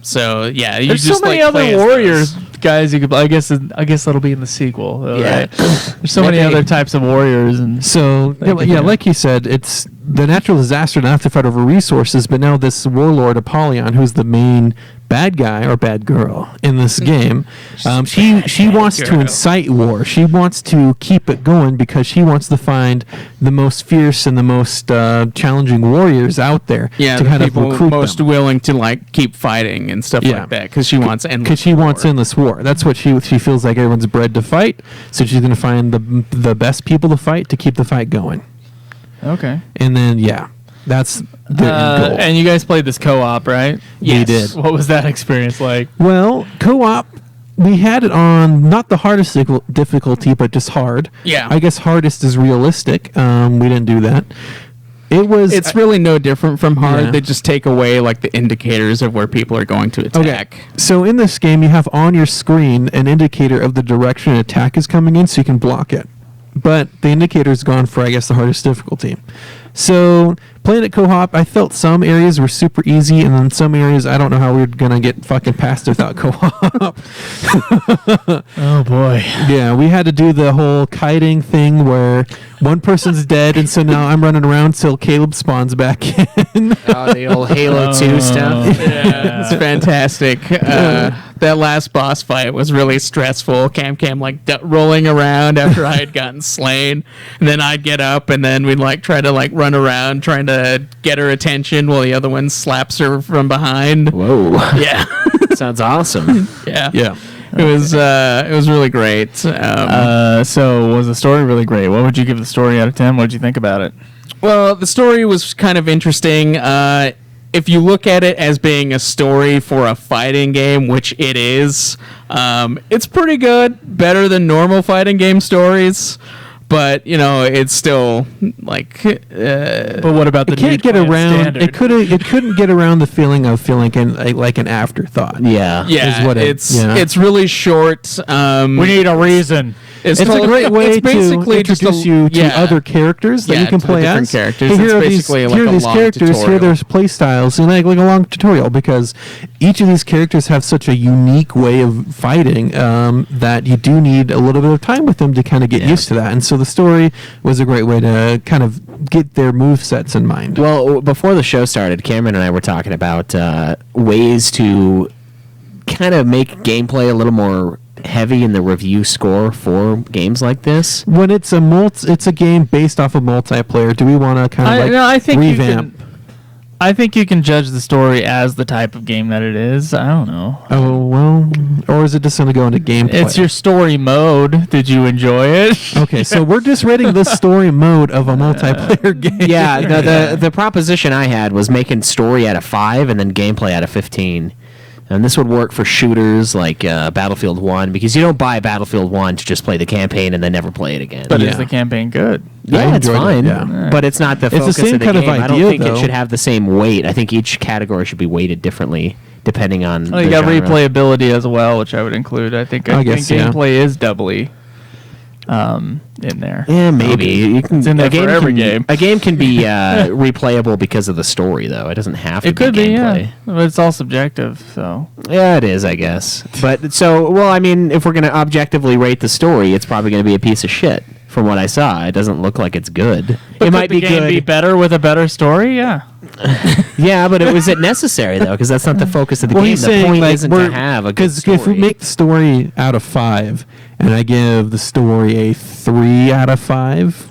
So yeah, you There's just so many like, play other as warriors those. guys you could. I guess that'll be in the sequel. Though, Yeah. right? There's so many Maybe. other types of warriors, and So yeah, like you said, it's the natural disaster to have to fight over resources. But now this warlord Apollyon, who's the main bad guy or bad girl in this game, she wants to girl. incite war. She wants to keep it going because she wants to find the most fierce and the most challenging warriors out there Yeah, to the kind of people recruit most them. willing to like keep fighting and stuff Yeah. like that because she wants endless. Because she wants war. endless war. That's what she feels like everyone's bred to fight. So she's going to find the best people to fight to keep the fight going. okay. And then that's the end goal. And you guys played this co-op, right? We did. What was that experience like? Well, co-op, we had it on not the hardest difficulty, but just hard. Yeah. I guess hardest is realistic. We didn't do that. It was. It's really no different from hard. Yeah. They just take away like the indicators of where people are going to attack. So in this game, you have on your screen an indicator of the direction an attack is coming in, so you can block it. But the indicator's gone for, I guess, the hardest difficulty. So playing it co-op, I felt some areas were super easy, and then some areas I don't know how we're gonna get fucking past without co-op. Oh boy. Yeah, we had to do the whole kiting thing where one person's dead, and so now I'm running around till Caleb spawns back in. Oh, the old Halo 2 stuff. Yeah, it's fantastic. That last boss fight was really stressful. Cam like rolling around after I had gotten slain, and then I'd get up, and then we'd like try to like run around trying to get her attention while the other one slaps her from behind. Whoa. Yeah, Sounds awesome. yeah, Yeah. It was really great. So was the story really great? What would you give the story out of 10? What did you think about it? Well, the story was kind of interesting. If you look at it as being a story for a fighting game, which it is, it's pretty good. Better than normal fighting game stories. But, you know, it's still, like... But what about the It can't new get clan around. standard? It couldn't get around the feeling of feeling like an afterthought. Yeah. yeah, is what it's really short. We need a reason. It's a totally- great way it's to basically just introduce a- you to yeah. other characters that Yeah, you can to the play different as. characters. Hey, It's here are basically these, like here are a these long characters. Here are tutorial. their play styles, and like a long tutorial because each of these characters have such a unique way of fighting that you do need a little bit of time with them to kind of get used to that. And so the story was a great way to kind of get their move sets in mind. Well, before the show started, Cameron and I were talking about ways to kind of make gameplay a little more heavy in the review score for games like this. When it's a game based off of multiplayer. Do we want to kind of I think revamp? I think you can judge the story as the type of game that it is. I don't know. Oh well, or is it just going to go into gameplay? It's your story mode. Did you enjoy it? Okay, so we're just rating the story mode of a multiplayer game. Yeah, the proposition I had was making story out of 5 and then gameplay out of 15. And this would work for shooters like Battlefield 1 because you don't buy Battlefield 1 to just play the campaign and then never play it again. But Yeah. is the campaign good? yeah, it's enjoyed it, fine. yeah. But it's not the the focus same of the kind of game. I don't idea, think though. it should have the same weight. I think each category should be weighted differently depending on Well, you the got genre. replayability as well, which I would include. I think I guess, yeah. gameplay is doubly in there. Yeah, maybe. You can, It's in there for every game. A game can be replayable because of the story, though. It doesn't have to It could be, gameplay. yeah. But it's all subjective, so. Yeah, it is, I guess. But so, well, I mean, if we're going to objectively rate the story, it's probably going to be a piece of shit. From what I saw, it doesn't look like it's good. But it might could the be game good. be better with a better story? Yeah. Yeah, but was it necessary though? Because that's not the focus of the game. he's The saying, point like, isn't to have a good because if we story. make the story out of 5, and I give the story a 3 out of 5,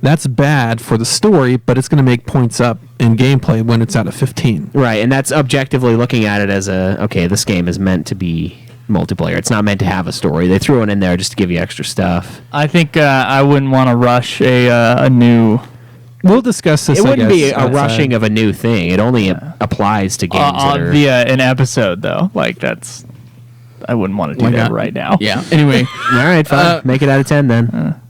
that's bad for the story, but it's going to make points up in gameplay when it's out of 15. Right, and that's objectively looking at it as okay, this game is meant to be multiplayer. It's not meant to have a story. They threw it in there just to give you extra stuff. I think I wouldn't want to rush a new We'll discuss this. It I wouldn't be guess, a outside. rushing of a new thing. It only applies to games that are... via an episode though. Like that's I wouldn't want to do that right now. Yeah. Anyway, All right, fine. Make it out of 10 then.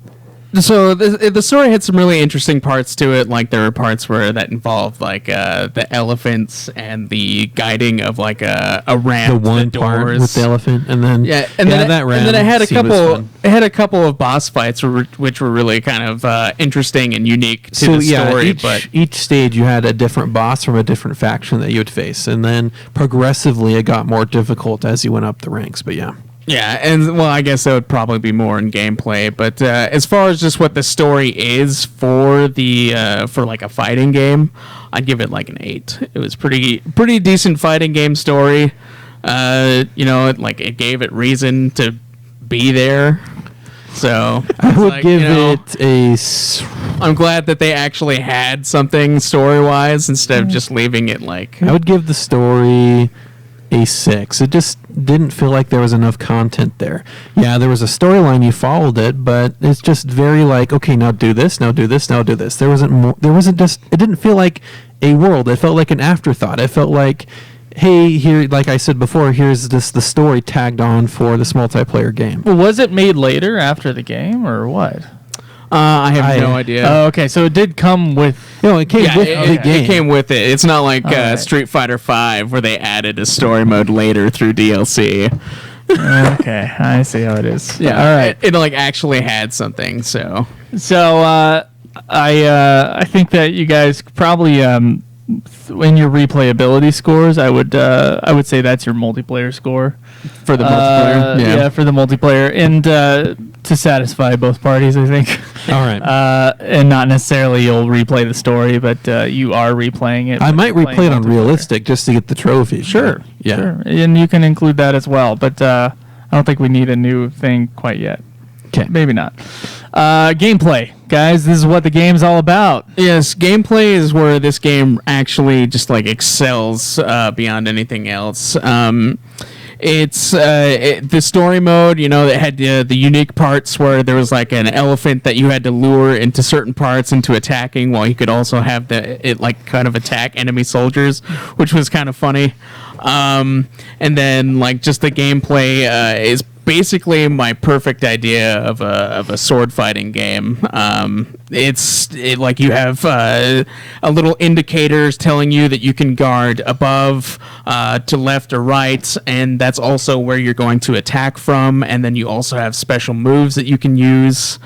so the story had some really interesting parts to it. Like there were parts where that involved like the elephants and the guiding of like a ramp. The one to part doors. with the elephant, and then Yeah, and then that and then I had a scene was couple. fun. It had a couple of boss fights which were really kind of interesting and unique to the story. Each stage you had a different boss from a different faction that you would face, and then progressively it got more difficult as you went up the ranks. But yeah, yeah, and well, I guess that would probably be more in gameplay. But as far as just what the story is for the for like a fighting game, I'd give it like an 8. It was pretty decent fighting game story. It gave it reason to be there. So I would like, give you know, it a. s- I'm glad that they actually had something story wise instead of just leaving it like. I would give the story a 6. It just didn't feel like there was enough content there. Yeah, there was a storyline, you followed it, but it's just very like, okay, now do this, now do this, now do this. There wasn't more. There wasn't just. It didn't feel like a world. It felt like an afterthought. It felt like, hey, here, like I said before, here's the story tagged on for this multiplayer game. Well, was it made later after the game or what? I have no I- idea. Oh, okay, so it did come with. You know, it came Yeah, with it, the it game. came with it. It's not like Alright. Street Fighter V where they added a story mode later through DLC. Okay, I see how it is. Yeah, all right. It like actually had something. So So I think that you guys probably in your replayability scores, I would say that's your multiplayer score for the multiplayer, yeah, for the multiplayer, and to satisfy both parties, I think. All right. And not necessarily you'll replay the story, but you are replaying it. I but might you're playing replay it on multiplayer. realistic just to get the trophy. Sure, Yeah. sure, and you can include that as well. But I don't think we need a new thing quite yet. 'Kay. Maybe not. Gameplay, guys. This is what the game's all about. yes, gameplay is where this game actually just like excels beyond anything else. It's the story mode, that had the unique parts where there was like an elephant that you had to lure into certain parts into attacking, while you could also have it like kind of attack enemy soldiers, which was kind of funny. And then like just the gameplay is basically my perfect idea of a sword fighting game. Like you have a little indicators telling you that you can guard above, to left or right, and that's also where you're going to attack from. And then you also have special moves that you can use.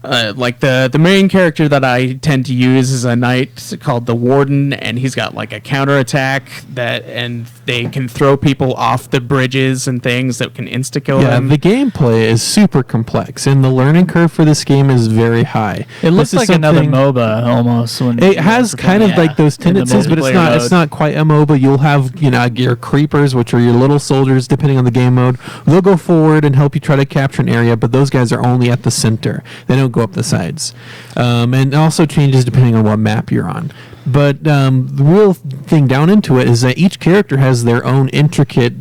Like the main character that I tend to use is a knight called the Warden, and he's got like a counterattack and they can throw people off the bridges and things that can insta kill Yeah, them. the gameplay is super complex, and the learning curve for this game is very high. It looks This is like another something- MOBA almost. When It has kind of Yeah. like those In the tendencies, but it's multiplayer not. mode. It's not quite a MOBA. You'll have your creepers, which are your little soldiers, depending on the game mode. They'll go forward and help you try to capture an area, but those guys are only at the center. They don't go up the sides, and it also changes depending on what map you're on. But the real thing down into it is that each character has their own intricate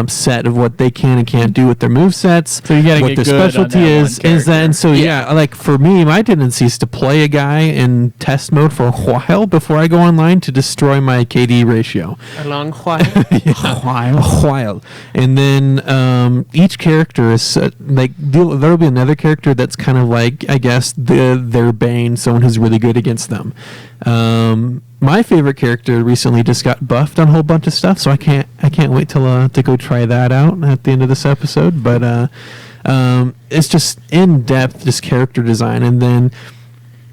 set of what they can and can't do with their move sets. So you gotta what get their good on specialty that one is that, and character. so yeah, like for me, my tendency is to play a guy in test mode for a while before I go online to destroy my KD ratio. A long while. A while, and then each character is there'll be another character that's kind of like, I guess, their bane, someone who's really good against them. My favorite character recently just got buffed on a whole bunch of stuff, so I can't wait till to go try that out at the end of this episode. But it's just in depth, just character design, and then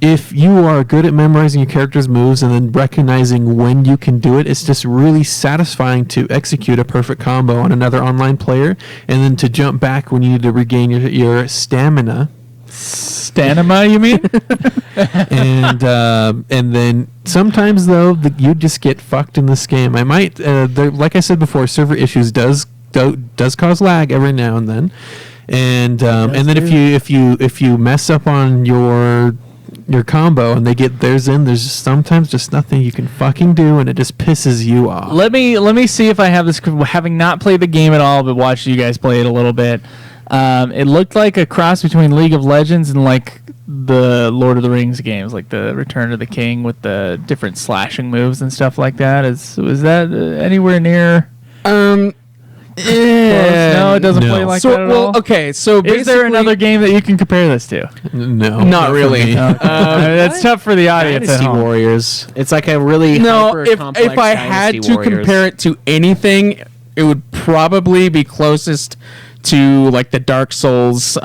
if you are good at memorizing your character's moves and then recognizing when you can do it, it's just really satisfying to execute a perfect combo on another online player, and then to jump back when you need to regain your stamina. Stanima, you mean? And then Sometimes though, you just get fucked in this game. I might, like I said before, server issues does cause lag every now and then, and then if you mess up on your combo and they get theirs in, there's sometimes just nothing you can fucking do, and it just pisses you off. Let me see if I have this. Having not played the game at all, but watched you guys play it a little bit, it looked like a cross between League of Legends and like the Lord of the Rings games, like the Return of the King with the different slashing moves and stuff like that. Was that anywhere near? Yeah. No, it doesn't No. play like So that at all. okay, so Is there another game that you can compare this to? No, Not for really. me. That's tough for the audience at Dynasty home. Warriors. It's like a really No, if hyper-complex I had Dynasty to Warriors. compare it to anything, it would probably be closest to like the Dark Souls,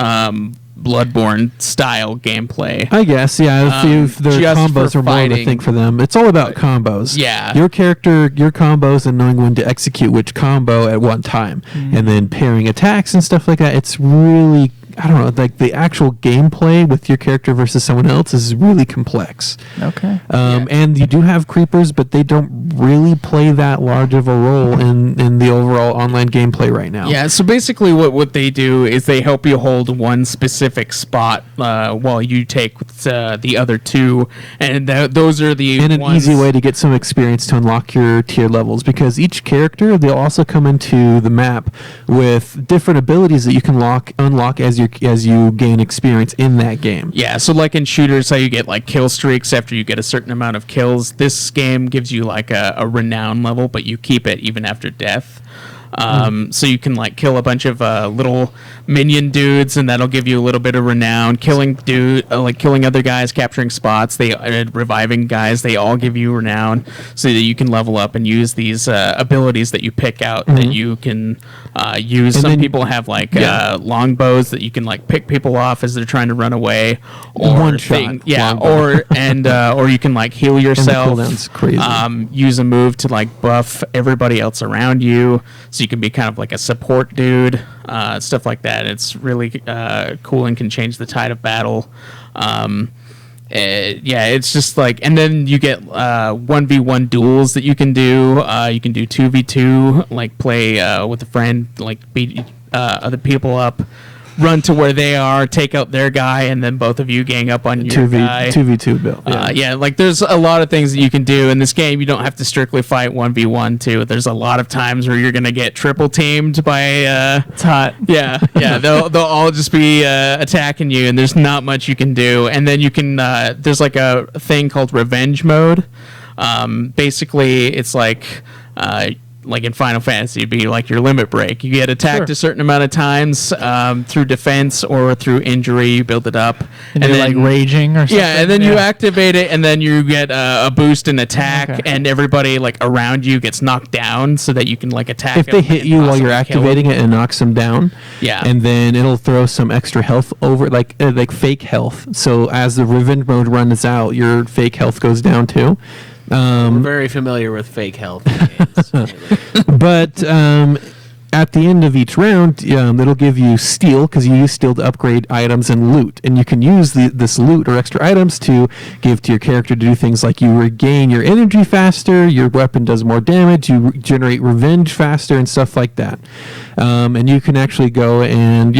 Bloodborne style gameplay. I guess, yeah. If their just combos for are more of a fighting. thing for them. It's all about combos. Yeah. Your character, your combos, and knowing when to execute which combo at one time, and then pairing attacks and stuff like that. It's really, I don't know, like the actual gameplay with your character versus someone else is really complex. Okay. And you do have creepers, but they don't really play that large of a role in the overall online gameplay right now. Yeah, so basically what they do is they help you hold one specific spot while you take the other two, and those are the And an ones. easy way to get some experience to unlock your tier levels, because each character, they'll also come into the map with different abilities that you can unlock as you gain experience in that game. Yeah, so like in shooters, how you get like kill streaks after you get a certain amount of kills. This game gives you like a renown level, but you keep it even after death. So you can like kill a bunch of little minion dudes, and that'll give you a little bit of renown. Killing other guys, capturing spots, reviving guys, they all give you renown, so that you can level up and use these abilities that you pick out that you can use. And Some then- people have like longbows that you can like pick people off as they're trying to run away, or One shot longbow. or you can like heal yourself. cooldown's crazy. Use a move to like buff everybody else around you, so you can be kind of like a support dude, stuff like that. It's really cool and can change the tide of battle. Yeah, it's just like, and then you get 1v1 duels that you can do. You can do 2v2, like play with a friend, like beat other people up, run to where they are, take out their guy, and then both of you gang up on your guy. 2v2 build. Yeah, like there's a lot of things that you can do in this game. You don't have to strictly fight 1v1 too. There's a lot of times where you're gonna get triple teamed by It's hot. yeah, they'll all just be attacking you, and there's not much you can do. And then you can there's like a thing called revenge mode. Basically, it's like in Final Fantasy, it'd be like your limit break. You get attacked a certain amount of times through defense or through injury. You build it up, And you're like raging or something. yeah, and then you activate it, and then you get a boost in attack, Okay. and everybody like around you gets knocked down, so that you can like attack. If they them hit and you while you're possibly kill activating them. it, it knocks them down. Yeah. And then it'll throw some extra health over, like fake health. So as the revenge mode runs out, your fake health goes down too. We're very familiar with fake health games. But at the end of each round, it'll give you steel, because you use steel to upgrade items and loot. And you can use this loot or extra items to give to your character to do things like you regain your energy faster, your weapon does more damage, you generate revenge faster, and stuff like that. And you can actually go and,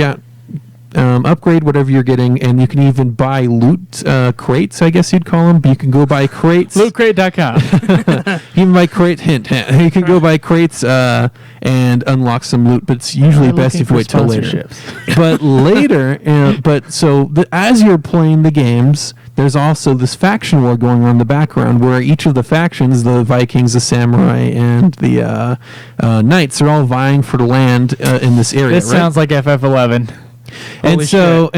upgrade whatever you're getting, and you can even buy loot crates, I guess you'd call them. But you can go buy crates. Lootcrate.com. You can buy crate hint. You can go buy crates and unlock some loot, but it's usually best if you wait till later. But later, as you're playing the games, there's also this faction war going on in the background, where each of the factions, the Vikings, the Samurai, and the Knights, are all vying for the land in this area. This right? sounds like FF11. Holy So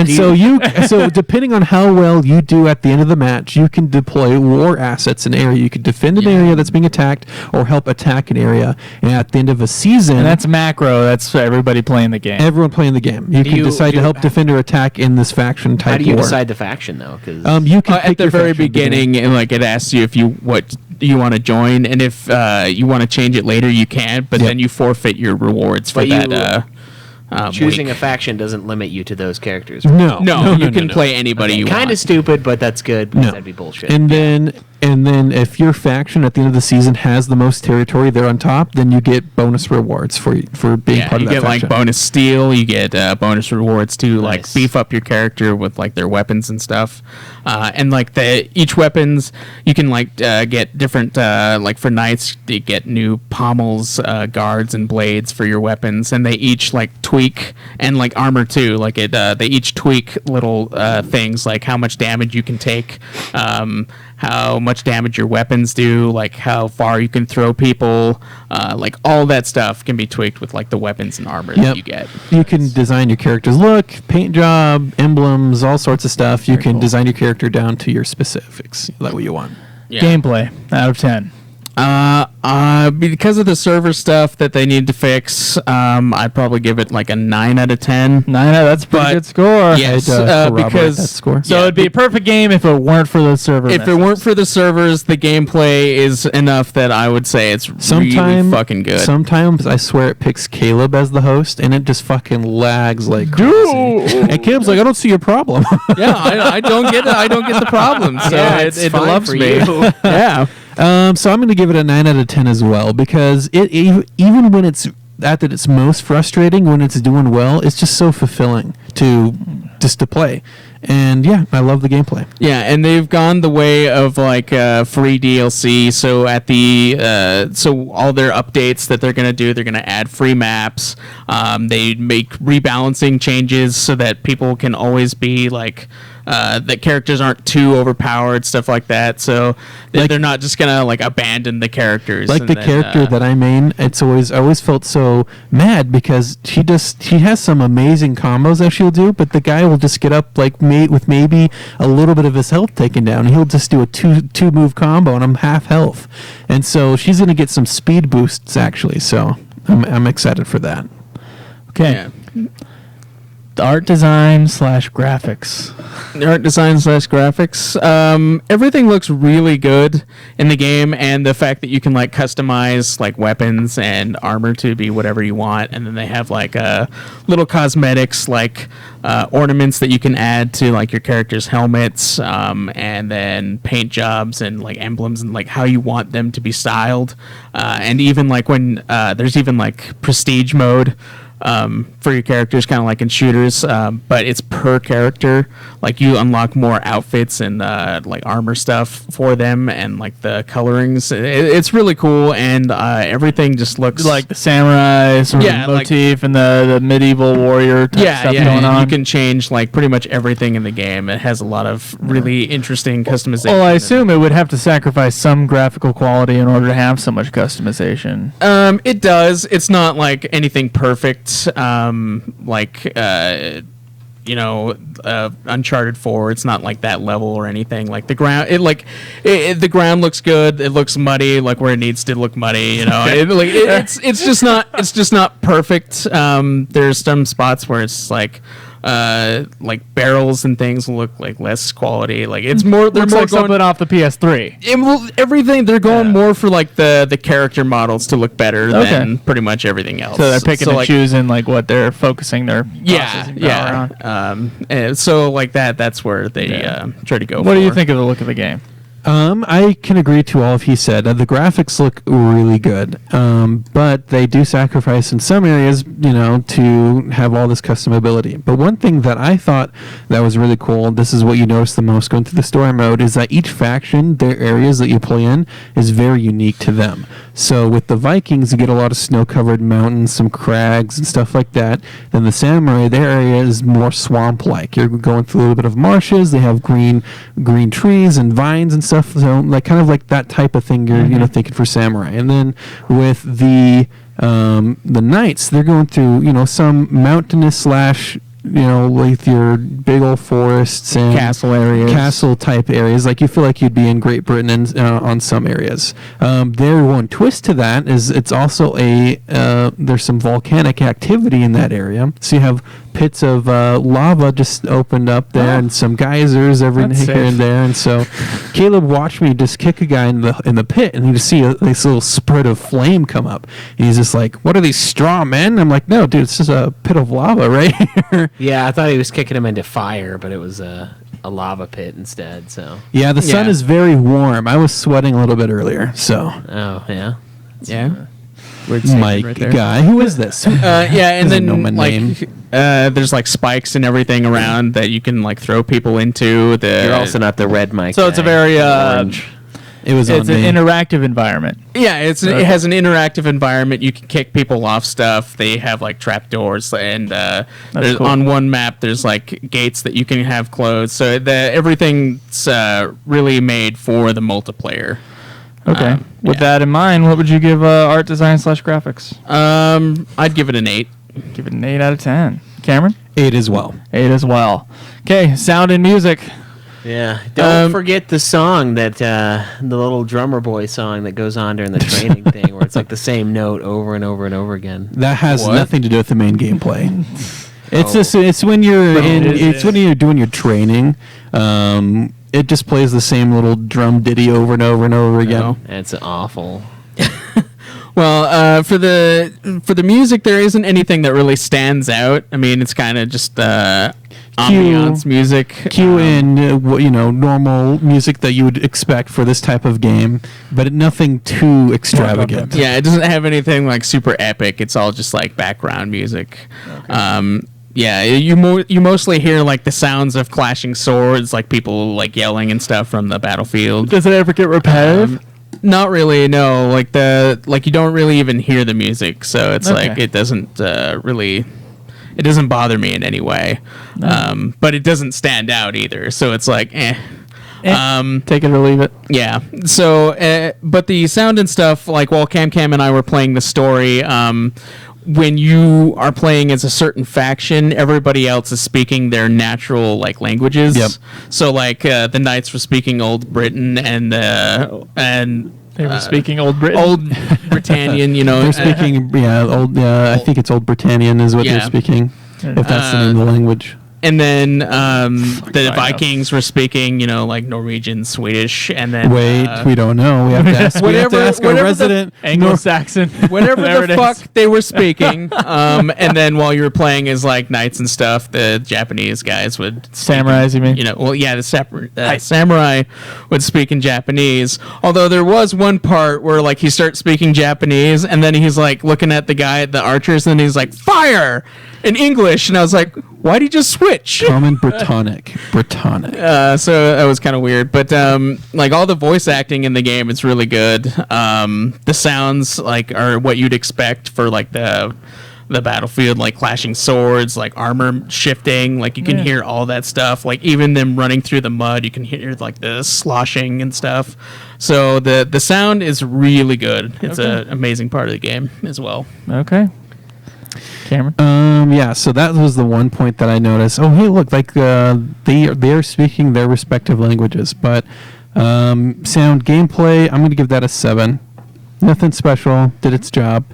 depending on how well you do at the end of the match, you can deploy war assets in an area. You could defend an area that's being attacked, or help attack an area. And at the end of a season, And that's macro. That's for everybody playing the game. everyone playing the game. You can you- decide do- to help defend or attack in this faction type How do you war. decide the faction though? Because You can at pick the your very faction at the beginning, and like it asks you if you want to join, and if you want to change it later, you can. But Yep. then you forfeit your rewards for But you- that. choosing week. a faction doesn't limit you to those characters. No, No, you can play anybody you Kind want. of stupid, but that's good. because No. That'd be bullshit. And then And then if your faction at the end of the season has the most territory, they're on top. Then you get bonus rewards for being part you of that get faction. like bonus steel. You get bonus rewards to like Nice. beef up your character with like their weapons and stuff. And like each weapons, you can like get different like for knights, you get new pommels, guards, and blades for your weapons, and they each like tweak, and like armor too. Like they each tweak little things like how much damage you can take. How much damage your weapons do, like how far you can throw people, like all that stuff can be tweaked with like the weapons and armor that you get. You can design your character's look, paint job, emblems, all sorts of stuff. You can design your character down to your specifics, like what you want. Yeah. Gameplay out of 10. Because of the server stuff that they need to fix, I'd probably give it like a 9 out of 10. 9 that's a pretty But- good score. Yes, corroborate because that score. So yeah, it'd be a perfect game if it weren't for the server. if it misses. weren't for the servers, the gameplay is enough that I would say it's really fucking good. Sometimes I swear it picks Caleb as the host, and it just fucking lags like crazy. And Caleb's like, I don't see your problem. Yeah, I don't get it. I don't get the problem. So Yeah, it, it's it fine loves for me. you. Yeah. So I'm going to give it a 9 out of 10 as well, because even when it's at its most frustrating, when it's doing well, it's just so fulfilling to play. And yeah, I love the gameplay. Yeah, and they've gone the way of like free DLC. So at the so all their updates that they're gonna do, they're gonna add free maps. They make rebalancing changes so that people can always be like that characters aren't too overpowered, stuff like that. So they're not just gonna like abandon the characters. Like and the then, character that I main, I always felt so mad because she has some amazing combos that she'll do, but the guy will just get up like with maybe a little bit of his health taken down. He'll just do a two move combo, and I'm half health, and so she's gonna get some speed boosts actually. So I'm excited for that. Okay. Yeah. The art design / graphics. Art design / graphics. Everything looks really good in the game, and the fact that you can like customize like weapons and armor to be whatever you want, and then they have like little cosmetics like ornaments that you can add to like your character's helmets, and then paint jobs and like emblems and like how you want them to be styled, and even like when there's even like prestige mode. For your characters, kind of like in shooters, but it's per character. Like you unlock more outfits and like armor stuff for them, and like the colorings. It's really cool, and everything just looks Like the samurai sort Yeah, of like- motif and the medieval warrior type stuff going and on. you can change like pretty much everything in the game. It has a lot of really interesting customization. Well, I assume it would have to sacrifice some graphical quality in order to have so much customization. It does. It's not like anything perfect. Uncharted 4. It's not like that level or anything. Like the ground, the ground looks good. It looks muddy, like where it needs to look muddy. You know, it's just not perfect. There's some spots where it's like barrels and things look like less quality. Like it's more. They're Looks more like going, something off the PS3. everything. They're going more for like the character models to look better Okay. than pretty much everything else. So they're picking and like, choosing like what they're focusing their processing power on. and so like that's where they try to go. What do you for. think of the look of the game? I can agree to all of he said. The graphics look really good, but they do sacrifice in some areas, to have all this customability. But one thing that I thought that was really cool, this is what you notice the most going through the story mode, is that each faction, their areas that you play in, is very unique to them. So with the Vikings, you get a lot of snow-covered mountains, some crags and stuff like that. Then the Samurai, their area is more swamp-like. You're going through a little bit of marshes. They have green trees and vines and stuff. So like kind of like that type of thing you're thinking for Samurai. And then with the Knights, they're going through some mountainous / like your big old forests and castle type areas, like you feel like you'd be in Great Britain and on some areas. Their one twist to that is it's also there's some volcanic activity in that area, so you have pits of lava just opened up there, and some geysers every That's here and safe. there. And so Caleb watched me just kick a guy in the pit, and you just see this little spurt of flame come up. And he's just like, "What are these straw men?" I'm like, "No, dude, it's just a pit of lava right here." Yeah, I thought he was kicking him into fire, but it was a lava pit instead. So. Yeah, the sun Yeah. is very warm. I was sweating a little bit earlier, so. Oh yeah. Yeah. Weird Mike right there. guy, who is this? Yeah, and Doesn't then know my like name. there's like spikes and everything around that you can like throw people into. You're also not the red mic. So it's a guy. very orange. It was it's on an me. interactive environment. Yeah, it has an interactive environment. You can kick people off stuff. They have like trapdoors, and there's, cool. on one map there's like gates that you can have closed. So everything's really made for the multiplayer. Okay. With that in mind, what would you give art design / graphics? I'd give it an 8. Give it an 8 out of 10. Cameron? 8 as well. 8 as well. Okay, sound and music. Yeah. Don't forget the song that the little drummer boy song that goes on during the training thing, where it's like the same note over and over and over again. That has What? nothing to do with the main gameplay. It's Oh. just it's when you're is when you're doing your training. It just plays the same little drum ditty over and over and over again. No. It's awful. Well, for the music, there isn't anything that really stands out. I mean, it's kind of just ambiance music. Cue in normal music that you would expect for this type of game, but nothing too extravagant. Yeah, it doesn't have anything like super epic. It's all just like background music. Yeah, you mostly hear like the sounds of clashing swords, like people like yelling and stuff from the battlefield. Does it ever get repetitive? Not really, no. Like you don't really even hear the music, so it's Okay. like it doesn't it doesn't bother me in any way. But it doesn't stand out either, so it's like eh. Take it or leave it. Yeah. So, but the sound and stuff, like while Cam and I were playing the story, when you are playing as a certain faction, everybody else is speaking their natural like languages. Yep. So, like the Knights were speaking Old Britain and They were speaking Old Britain. Old Britannian. You know, They're speaking, old. I think it's Old Britannian is what Yeah. they're speaking, if that's the name of the language. and then the find out. Vikings were speaking, like Norwegian, Swedish, and then Wait, we don't know. We have to ask. We have to Whatever- ask our whatever the- resident. Anglo-Saxon. whatever There the it fuck is. they were speaking. And then while you were playing as like knights and stuff, the Japanese guys would speak in- Samurais, you mean? Well, yeah, the samurai would speak in Japanese. Although there was one part where like he starts speaking Japanese, and then he's like looking at the archers, and he's like fire in English, and I was like, why'd he just switch? Common Britannic. So that was kind of weird, but like all the voice acting in the game is really good. The sounds like are what you'd expect for like the battlefield, like clashing swords, like armor shifting, like you can hear all that stuff. Like even them running through the mud, you can hear like the sloshing and stuff. So the sound is really good. It's an amazing part of the game as well. Okay. Cameron? Yeah, so that was the one point that I noticed. Oh, hey, look, like they're speaking their respective languages, but sound gameplay, I'm going to give that a 7. Nothing special, did its job.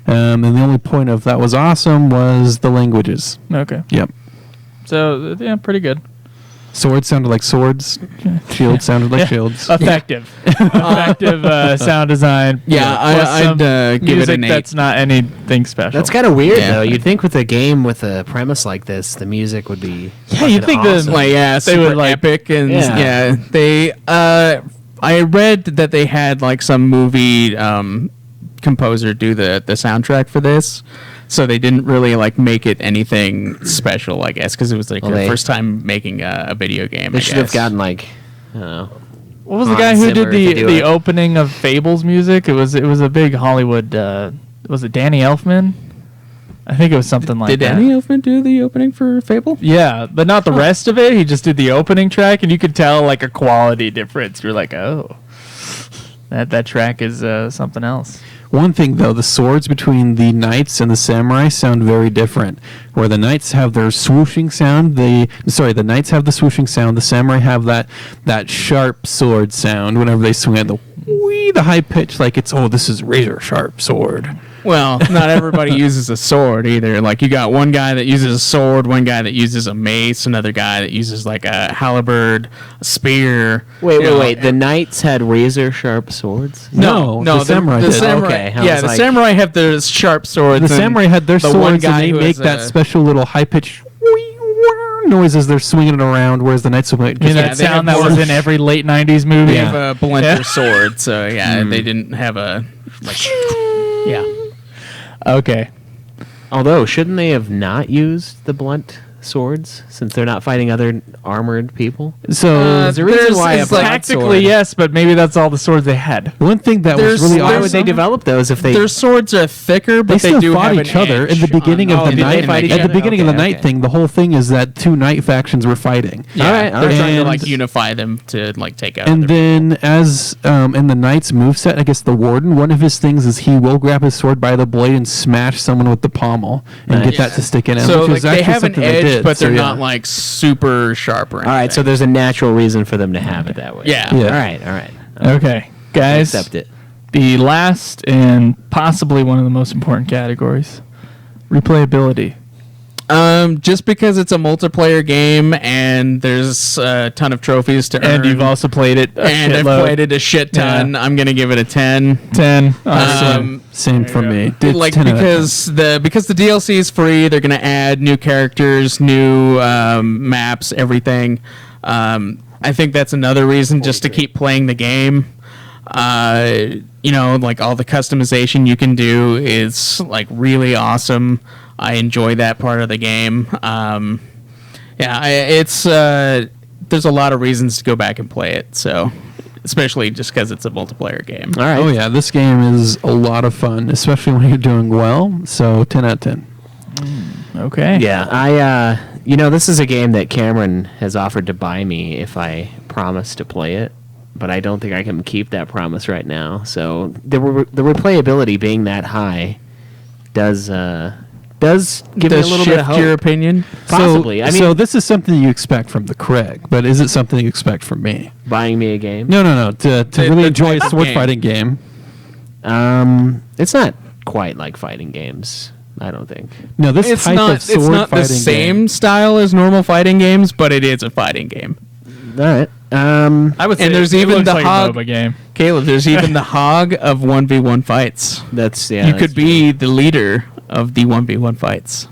And the only point of that was awesome was the languages. Okay. Yep. So, yeah, pretty good. Swords sounded like swords. Shields sounded like shields. Effective. Effective sound design. Yeah, Plus I'd some give it music an 8. that's not anything special. That's kind of weird, Yeah. though. You'd think with a game with a premise like this, the music would be. Yeah, you'd fucking think the- awesome. Like They super would, like- epic and Yeah. they I read that they had like some movie composer do the soundtrack for this, so they didn't really like make it anything special, I guess, because it was like Well, their they- first time making a video game. They I should have guess. gotten like, I don't know. What was the Hans guy who Zimmer did to do the it. opening of Fables music? It was a big Hollywood. Was it Danny Elfman? I think it was something like Did that. Danny Elfman do the opening for Fable? Yeah, but not the rest of it. He just did the opening track, and you could tell like a quality difference. You're like, oh, that track is something else. One thing, though, the swords between the knights and the samurai sound very different. where the knights have their swooshing sound. The knights have the swooshing sound. The samurai have that sharp sword sound whenever they swing at the high pitch, like this is razor sharp sword. Well, not everybody uses a sword either. Like, you got one guy that uses a sword, one guy that uses a mace, another guy that uses like a halberd, a spear. Wait. The knights had razor sharp swords? No, the samurai The did. samurai, Okay, I yeah, was the like- samurai have their sharp swords. The and samurai had their the swords, one and guy they who make has that a- special little high pitched noise as they're swinging it around, whereas the knights will make You know, just that they have sound that more- was in every late 90s movie. They have a blunter Yeah. sword, so yeah, they didn't have a like. Yeah. Okay. Although, shouldn't they have not used the blunt swords since they're not fighting other armored people? so. There's a reason why a it's like- broadsword- Tactically, yes, but maybe that's all the swords they had. one thing that there's- was really Why awesome. would they develop those if they? Their swords are thicker, but They they, still do fought have each an other in edge the beginning on- of the did they night. fight each At the other? beginning of the Okay, night okay. thing, the whole thing is that two night factions were fighting. Yeah, All right, all they're right. trying to And- like unify them to like take out. And other then, as in the knight's moveset, I guess the warden, one of his things is he will grab his sword by the blade and smash someone with the pommel and Nice. get that to stick in. so which like is they actually have an something they edge, did, but so they're yeah. not like super sharp or anything. All right, so there's a natural reason for them to have it that way. Yeah. Yeah. All right. Okay, guys. Accept it. The last and possibly one of the most important categories, replayability. Just because it's a multiplayer game and there's a ton of trophies to earn, And you've also played it a and I've shitload. played it a shit ton, Yeah. I'm gonna give it a 10. 10. Awesome. Same for me. It's Like 10 out of 10. because the DLC is free, they're gonna add new characters, new maps, everything. I think that's another reason just to keep playing the game. Like all the customization you can do is like really awesome. I enjoy that part of the game. It's there's a lot of reasons to go back and play it. So, especially just because it's a multiplayer game. All right. Oh yeah, this game is a lot of fun, especially when you're doing well. So 10 out of 10. Okay. Yeah, this is a game that Cameron has offered to buy me if I promise to play it, but I don't think I can keep that promise right now. So the replayability being that high does give me a Does little shift bit of hope. your opinion? Possibly. So this is something you expect from the Craig, but is it something you expect from me? Buying me a game. No. To really the enjoy a type of sword game. fighting game. It's not quite like fighting games. I don't think. No, this It's type not. of sword It's not the fighting same game. style as normal fighting games, but it is a fighting game. All right. I would say And there's it even looks the like hog- a MOBA game. Caleb, there's even the hog of 1v1 fights. That's You could be the leader of the 1v1 fights.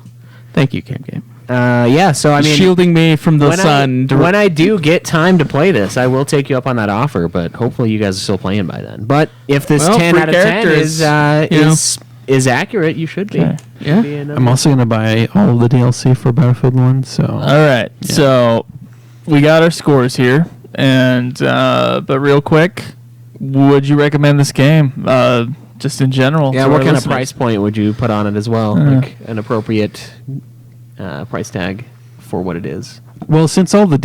Thank you, Cam Game. Yeah. So I mean, Shielding me from the sun. when I do get time to play this, I will take you up on that offer. But hopefully, you guys are still playing by then. But if this Well, 10 free out of 10 characters, is accurate, you should be. Okay. Yeah. Be enough. I'm also gonna buy all of the DLC for Battlefield 1. So All right. So we got our scores here, and but real quick, would you recommend this game? Just in general. Yeah. to What our kind of listeners? price point would you put on it as well? Like an appropriate price tag for what it is. well, since all the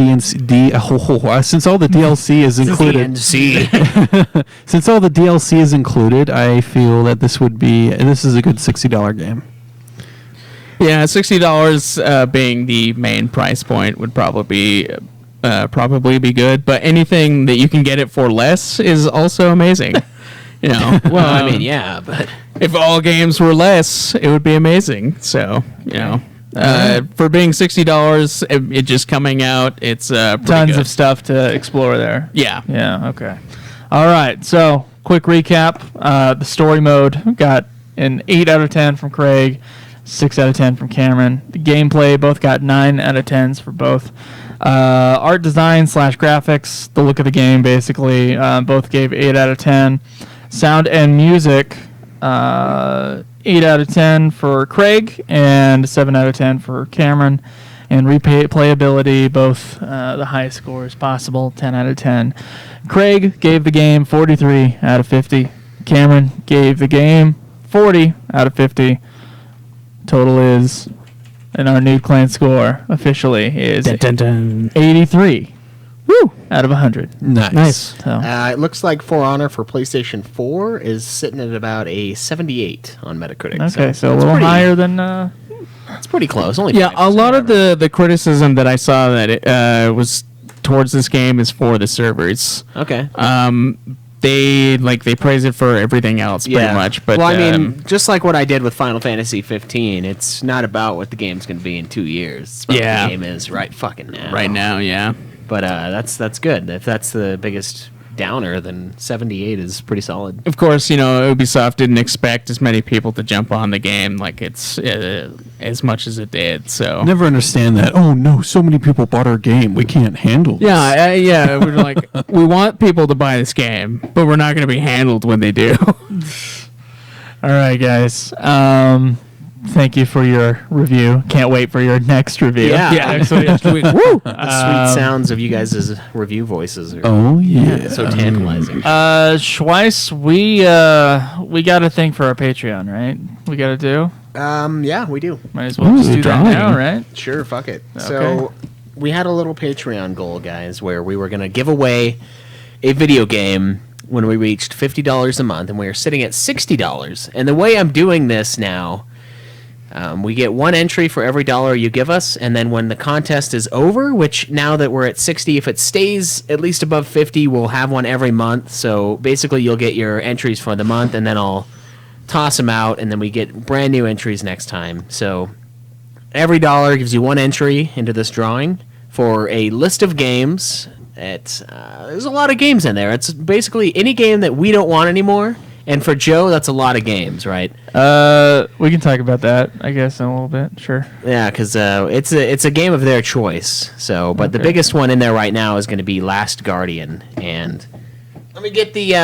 since all the DLC is included, since all the DLC is included, I feel that this is a good $60 game. Yeah, $60 being the main price point would probably be good. But anything that you can get it for less is also amazing. Well, I mean, yeah, but if all games were less, it would be amazing. So, for being $60, it just coming out, it's pretty Tons good. of stuff to explore there. Yeah. Yeah, okay. All right, so quick recap. The story mode got an 8 out of 10 from Craig, 6 out of 10 from Cameron. The gameplay both got 9 out of 10s for both. Art design / graphics, the look of the game basically, both gave 8 out of 10. Sound and music, 8 out of 10 for Craig and 7 out of 10 for Cameron. And replayability, both the highest scores possible, 10 out of 10. Craig gave the game 43 out of 50. Cameron gave the game 40 out of 50. Total is, and our new clan score officially is 83. Woo! Out of 100. Nice. So it looks like For Honor for PlayStation 4 is sitting at about a 78 on Metacritic. okay, so a it's little pretty- higher than It's pretty close. Only Yeah, 5%. a lot of the criticism that I saw that it was towards this game is for the servers. Okay. They praise it for everything else pretty much. But well, I mean, just like what I did with Final Fantasy 15, it's not about what the game's going to be in 2 years. It's about what the game is right fucking now. right now, yeah. But that's good. If that's the biggest downer, then 78 is pretty solid. Of course, Ubisoft didn't expect as many people to jump on the game like it's as much as it did. So Never understand that. Oh no, so many people bought our game. We can't handle this. yeah, we're like we want people to buy this game, but we're not going to be handled when they do. All right, guys. Thank you for your review. Can't wait for your next review. Yeah. Next week. Woo! The sweet sounds of you guys' review voices are Oh yeah. so tantalizing. Schweiss, we got a thing for our Patreon, right? We got to do. Yeah, we do. Might as well Ooh, just do that drawing. now, right? Sure, fuck it. Okay. So we had a little Patreon goal, guys, where we were going to give away a video game when we reached $50 a month, and we are sitting at $60. And the way I'm doing this now, we get one entry for every dollar you give us, and then when the contest is over, which now that we're at 60, if it stays at least above 50, we'll have one every month. So basically, you'll get your entries for the month, and then I'll toss them out, and then we get brand new entries next time. So every dollar gives you one entry into this drawing for a list of games. There's a lot of games in there. It's basically any game that we don't want anymore. And for Joe, that's a lot of games, right? We can talk about that, I guess, in a little bit. Sure. Yeah, because it's a game of their choice. So, but the Okay. biggest one in there right now is going to be Last Guardian. And let me get the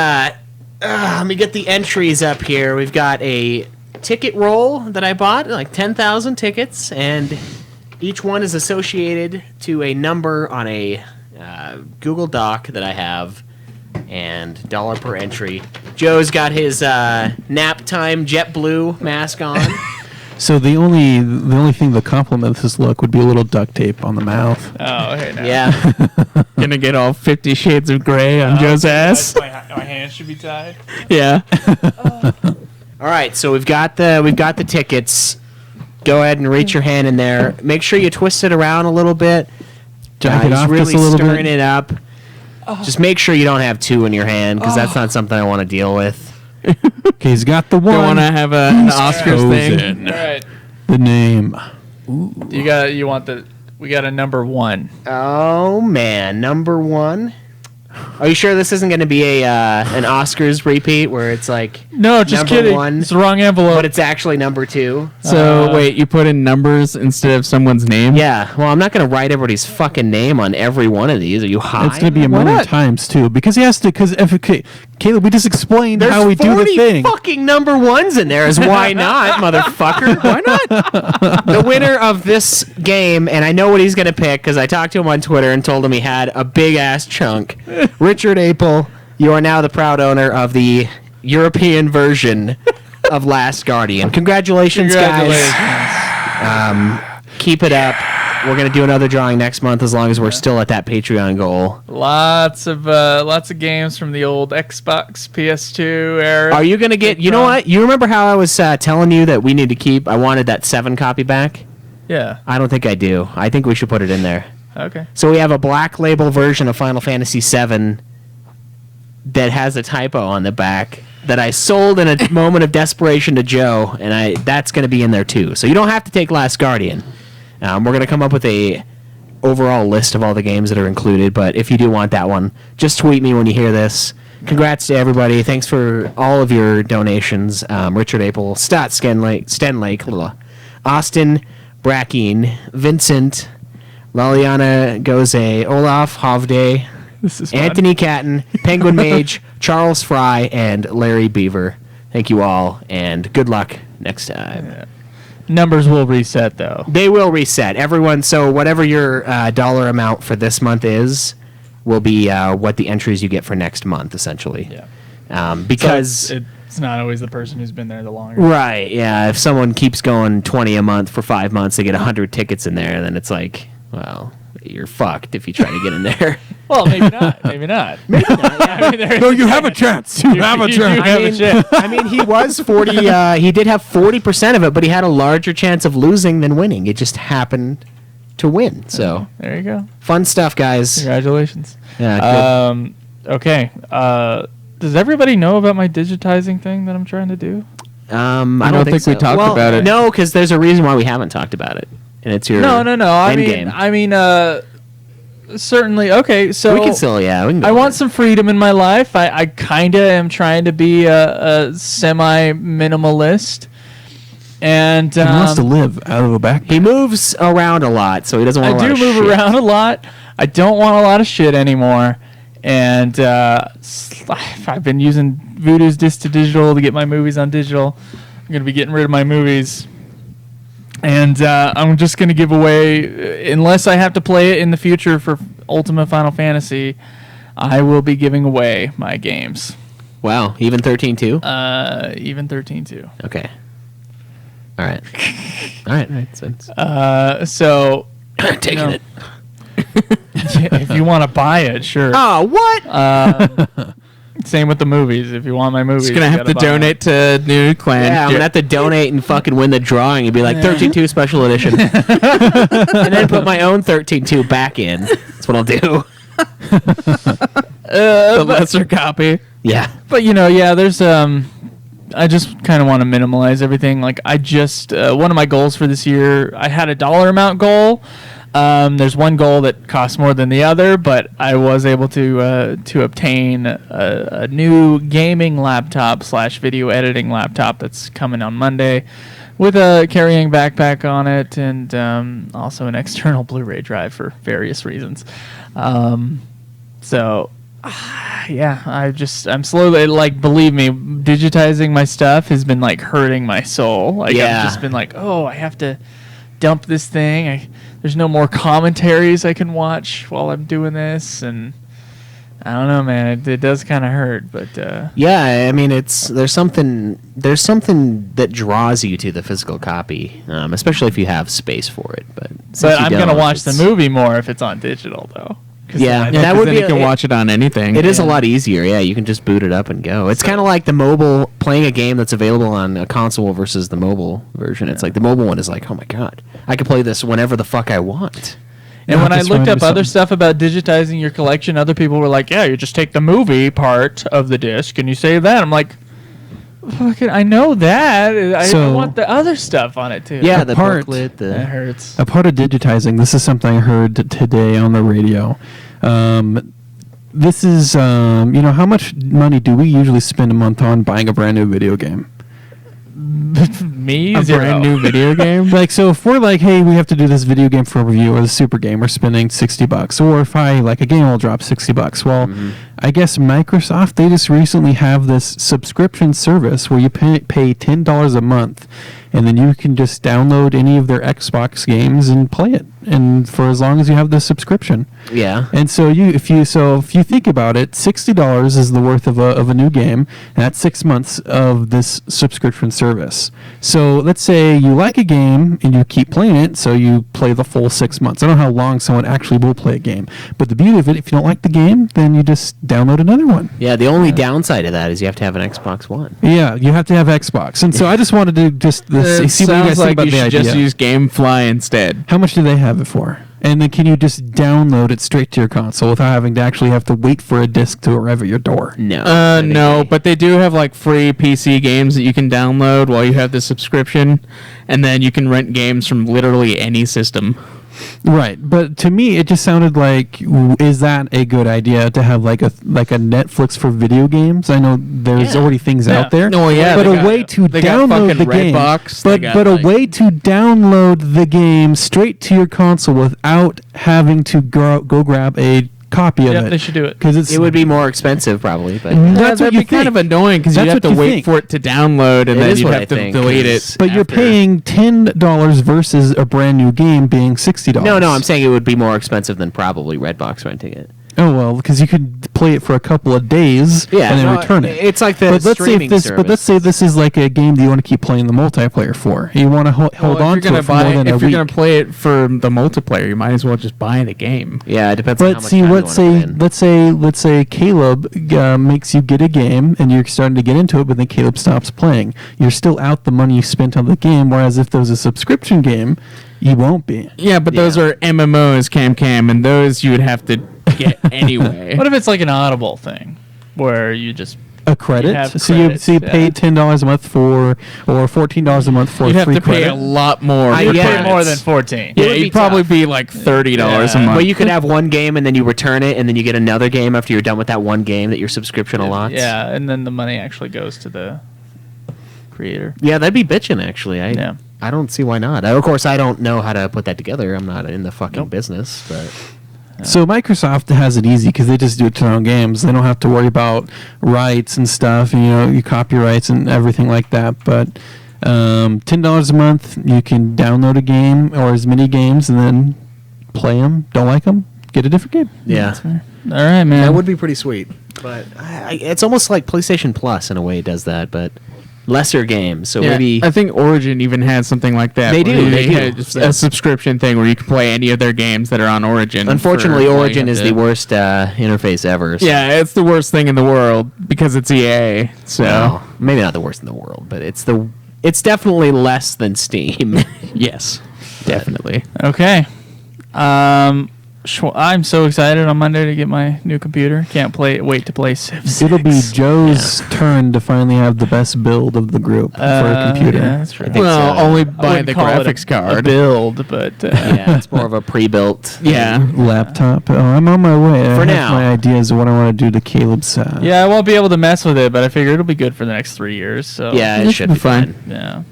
entries up here. We've got a ticket roll that I bought, like 10,000 tickets, and each one is associated to a number on a Google Doc that I have. And dollar per entry. Joe's got his nap time JetBlue mask on. So the only thing that complements this look would be a little duct tape on the mouth. Oh, okay. Now. Yeah. Gonna get all 50 Shades of Grey on Joe's ass. My hands should be tied. Yeah. All right, so we've got the tickets. Go ahead and reach your hand in there. Make sure you twist it around a little bit. Jack it He's off really just a little stirring bit. it up. Just make sure you don't have two in your hand, because that's not something I want to deal with. Okay, he's got the one. Don't want to have an Oscars thing. Chosen. All right. The name. We got a number one. Oh man, number one. Are you sure this isn't going to be an Oscars repeat where it's like No, just number kidding. one, It's the wrong envelope. but it's actually number two? So wait, you put in numbers instead of someone's name? Yeah. Well, I'm not going to write everybody's fucking name on every one of these. Are you high? It's going to be a Why million not? times too, because he has to. Because Caleb, we just explained There's how we do 40 the thing. fucking number ones in there. Is why not, motherfucker? Why not? The winner of this game, and I know what he's gonna pick because I talked to him on Twitter and told him he had a big ass chunk. Richard Apel, you are now the proud owner of the European version of Last Guardian. Congratulations, guys. Keep it up. We're gonna do another drawing next month as long as we're still at that Patreon goal. Lots of games from the old Xbox, PS2 era. Are you gonna get? You know what? You remember how I was telling you that we need to keep? I wanted that 7 copy back. Yeah. I don't think I do. I think we should put it in there. Okay. So we have a black label version of Final Fantasy VII that has a typo on the back that I sold in a moment of desperation to Joe, and that's gonna be in there too. So you don't have to take Last Guardian. We're going to come up with a overall list of all the games that are included, but if you do want that one, just tweet me when you hear this. Congrats to everybody. Thanks for all of your donations. Richard Apel, Stott Stenlake, Austin Brackeen, Vincent, Laliana Goze, Olaf Hovde, This is fun. Anthony Catton, Penguin Mage, Charles Fry, and Larry Beaver. Thank you all, and good luck next time. Yeah. Numbers will reset though. They will reset. Everyone, so whatever your dollar amount for this month is, will be what the entries you get for next month, essentially. Yeah. Because So it's not always the person who's been there the longer. right, yeah. If someone keeps going 20 a month for 5 months, they get 100 tickets in there. Then it's like, well, you're fucked if you try to get in there. Well, maybe not. Maybe not. I mean, No, you have a chance. You have a You do chance. have a chance. I mean, he was 40. He did have 40% of it, but he had a larger chance of losing than winning. It just happened to win. So There you go. fun stuff, guys. Congratulations. Yeah, good. Okay. Does everybody know about my digitizing thing that I'm trying to do? I don't think we talked about it. No, because there's a reason why we haven't talked about it, and it's your No. I end mean, game. certainly. Okay, so we can still, yeah. We can go I over want it. some freedom in my life. I kind of am trying to be a semi-minimalist. And He wants to live out of a backpack. He moves around a lot, so he doesn't want. I do move around a lot. I don't want a lot of shit anymore. And I've been using Voodoo's Disc to Digital to get my movies on digital. I'm going to be getting rid of my movies. And I'm just going to give away, unless I have to play it in the future for Ultimate Final Fantasy, I will be giving away my games. Wow, even 13-2? Even 13-2. Okay. All right. All right. So, Taking know, it. if you want to buy it, sure. Oh, what? Same with the movies. If you want my movies, Just gonna you have to gotta buy it. donate to New Clan. Yeah, I'm gonna have to donate and fucking win the drawing and be like 13-2 special edition, and then put my own 13-2 back in. That's what I'll do. The lesser copy. Yeah. But there's I just kind of want to minimalize everything. Like I just one of my goals for this year, I had a dollar amount goal. There's one goal that costs more than the other, but I was able to obtain a new gaming laptop / video editing laptop that's coming on Monday, with a carrying backpack on it, and also an external Blu-ray drive for various reasons. Yeah, I'm slowly, like, believe me, digitizing my stuff has been like hurting my soul. Like Yeah. I've just been like, oh, I have to dump this thing. There's no more commentaries I can watch while I'm doing this, and I don't know, man. It does kind of hurt, but Yeah, I mean, there's something that draws you to the physical copy, especially if you have space for it. But I'm gonna watch the movie more if it's on digital, though. 'Cause Yeah, then Yeah, that 'cause would then be you can watch it on anything. It is a lot easier. Yeah, you can just boot it up and go. It's kind of like the mobile playing a game that's available on a console versus the mobile version. It's like the mobile one is like, oh my god, I can play this whenever the fuck I want. And Yeah, when I that's looked right, up or other something. stuff about digitizing your collection, other people were like, yeah, you just take the movie part of the disc and you save that. I'm like, fucking, I know that. I So- want the other stuff on it, too. Yeah, the part- booklet. That hurts. A part of digitizing, this is something I heard today on the radio. This is, how much money do we usually spend a month on buying a brand new video game? Me, a zero. brand new video game. Like, so if we're like, hey, we have to do this video game for a review or the super game, we're spending $60. Or if I like a game, will drop $60. Well, I guess Microsoft, they just recently have this subscription service where you pay $10 a month, and then you can just download any of their Xbox games and play it, and for as long as you have the subscription. Yeah. And so if you think about it, $60 is the worth of a new game, and that's 6 months of this subscription service. So let's say you like a game and you keep playing it, so you play the full 6 months. I don't know how long someone actually will play a game, but the beauty of it, if you don't like the game, then you just download another one. Yeah, the only downside of that is you have to have an Xbox One. Yeah, you have to have Xbox, and so I just wanted to just It see what you guys sounds think like about you the should idea. just use GameFly instead. How much do they have it for? And then can you just download it straight to your console without having to actually have to wait for a disc to arrive at your door? No. I think No, they- but they do have like free PC games that you can download while you have the subscription, and then you can rent games from literally any system. Right, but to me, it just sounded like, is that a good idea to have like a Netflix for video games? I know there's Yeah. already things Yeah. out there. No, yeah, but they a got- way to they got download fucking the game, Redbox, they but got, but a like- way to download the game straight to your console without having to go grab a copy of Yep, it. they should do it. because it's it would be more expensive probably, but Mhm. That's That's what that'd you be kind think. of annoying because you That's have what to you wait think. for it to download, and It then is you what have I to think, delete it. 'cause But you're after- paying $10 versus a brand new game being $60. No, I'm saying it would be more expensive than probably Redbox renting it. Oh well, because you could play it for a couple of days Yeah, and then no, return it. it's like the but let's say if streaming this. But let's say service. this is like a game that you want to keep playing the multiplayer for. You want to hold Well, on to it for more than a if you're week. gonna play it for the multiplayer, you might as well just buy the game. Yeah, it depends on how But much see, time you let's wanna say, put in. let's say Caleb makes you get a game, and you're starting to get into it, but then Caleb stops playing. You're still out the money you spent on the game. Whereas if there was a subscription game, you won't be. Yeah, but those Yeah. are MMOs, Cam, and those you would have to get anyway. What if it's like an Audible thing, where you just A credit, have so credits, you yeah. pay $10 a month for, or $14 a month for You'd have free to pay credit. a lot more. I- for yeah. pay credits. more than 14? Yeah, It would be it'd probably tough. be like $30 a Yeah. month. But you could have one game and then you return it, and then you get another game after you're done with that one game that your subscription allots. Yeah, and then the money actually goes to the creator. Yeah, that'd be bitching actually. Yeah. I don't see why not. Of course, I don't know how to put that together. I'm not in the fucking business, but So Microsoft has it easy because they just do it to their own games. They don't have to worry about rights and stuff, and, your copyrights and everything like that. But $10 a month, you can download a game or as many games and then play them. Don't like them? Get a different game. yeah, All right, man. that would be pretty sweet. But it's almost like PlayStation Plus in a way it does that, but lesser games. So Yeah, maybe I think Origin even has something like that. They where do, they do. had just Yeah. a subscription thing where you can play any of their games that are on Origin. unfortunately, for all you Origin have is to- the worst interface ever. So. Yeah, it's the worst thing in the world because it's EA. So Well, maybe not the worst in the world, but it's definitely less than Steam. yes, definitely. Okay. I'm so excited on Monday to get my new computer. Can't wait to play Civ 6. It'll be Joe's turn to finally have the best build of the group for a computer. Yeah, that's true. I think Well, so. only I by wouldn't the call it graphics a card. build, but Yeah, it's more of a pre-built. Yeah. Laptop. Oh, I'm on my way. I For have now. my ideas of what I want to do to Caleb's. yeah, I won't be able to mess with it, but I figure it'll be good for the next 3 years. So Yeah, it should be fine. yeah.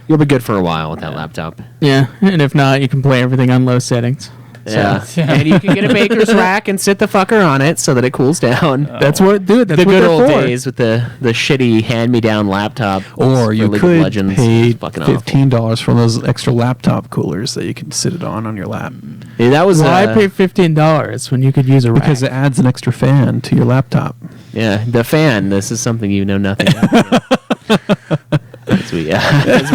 You'll be good for a while with that laptop. Yeah, and if not, you can play everything on low settings. Yeah. Yeah. And you can get a baker's rack and sit the fucker on it so that it cools down. That's what, dude. That's the what good they're old for. days with the shitty hand-me-down laptop. Or for you League of could Legends. pay It's fucking awful. $15 for those extra laptop coolers that you can sit it on your lap. Yeah, that was Why pay $15 when you could use a rack? Because it adds an extra fan to your laptop. yeah, the fan. This is something you know nothing about. as we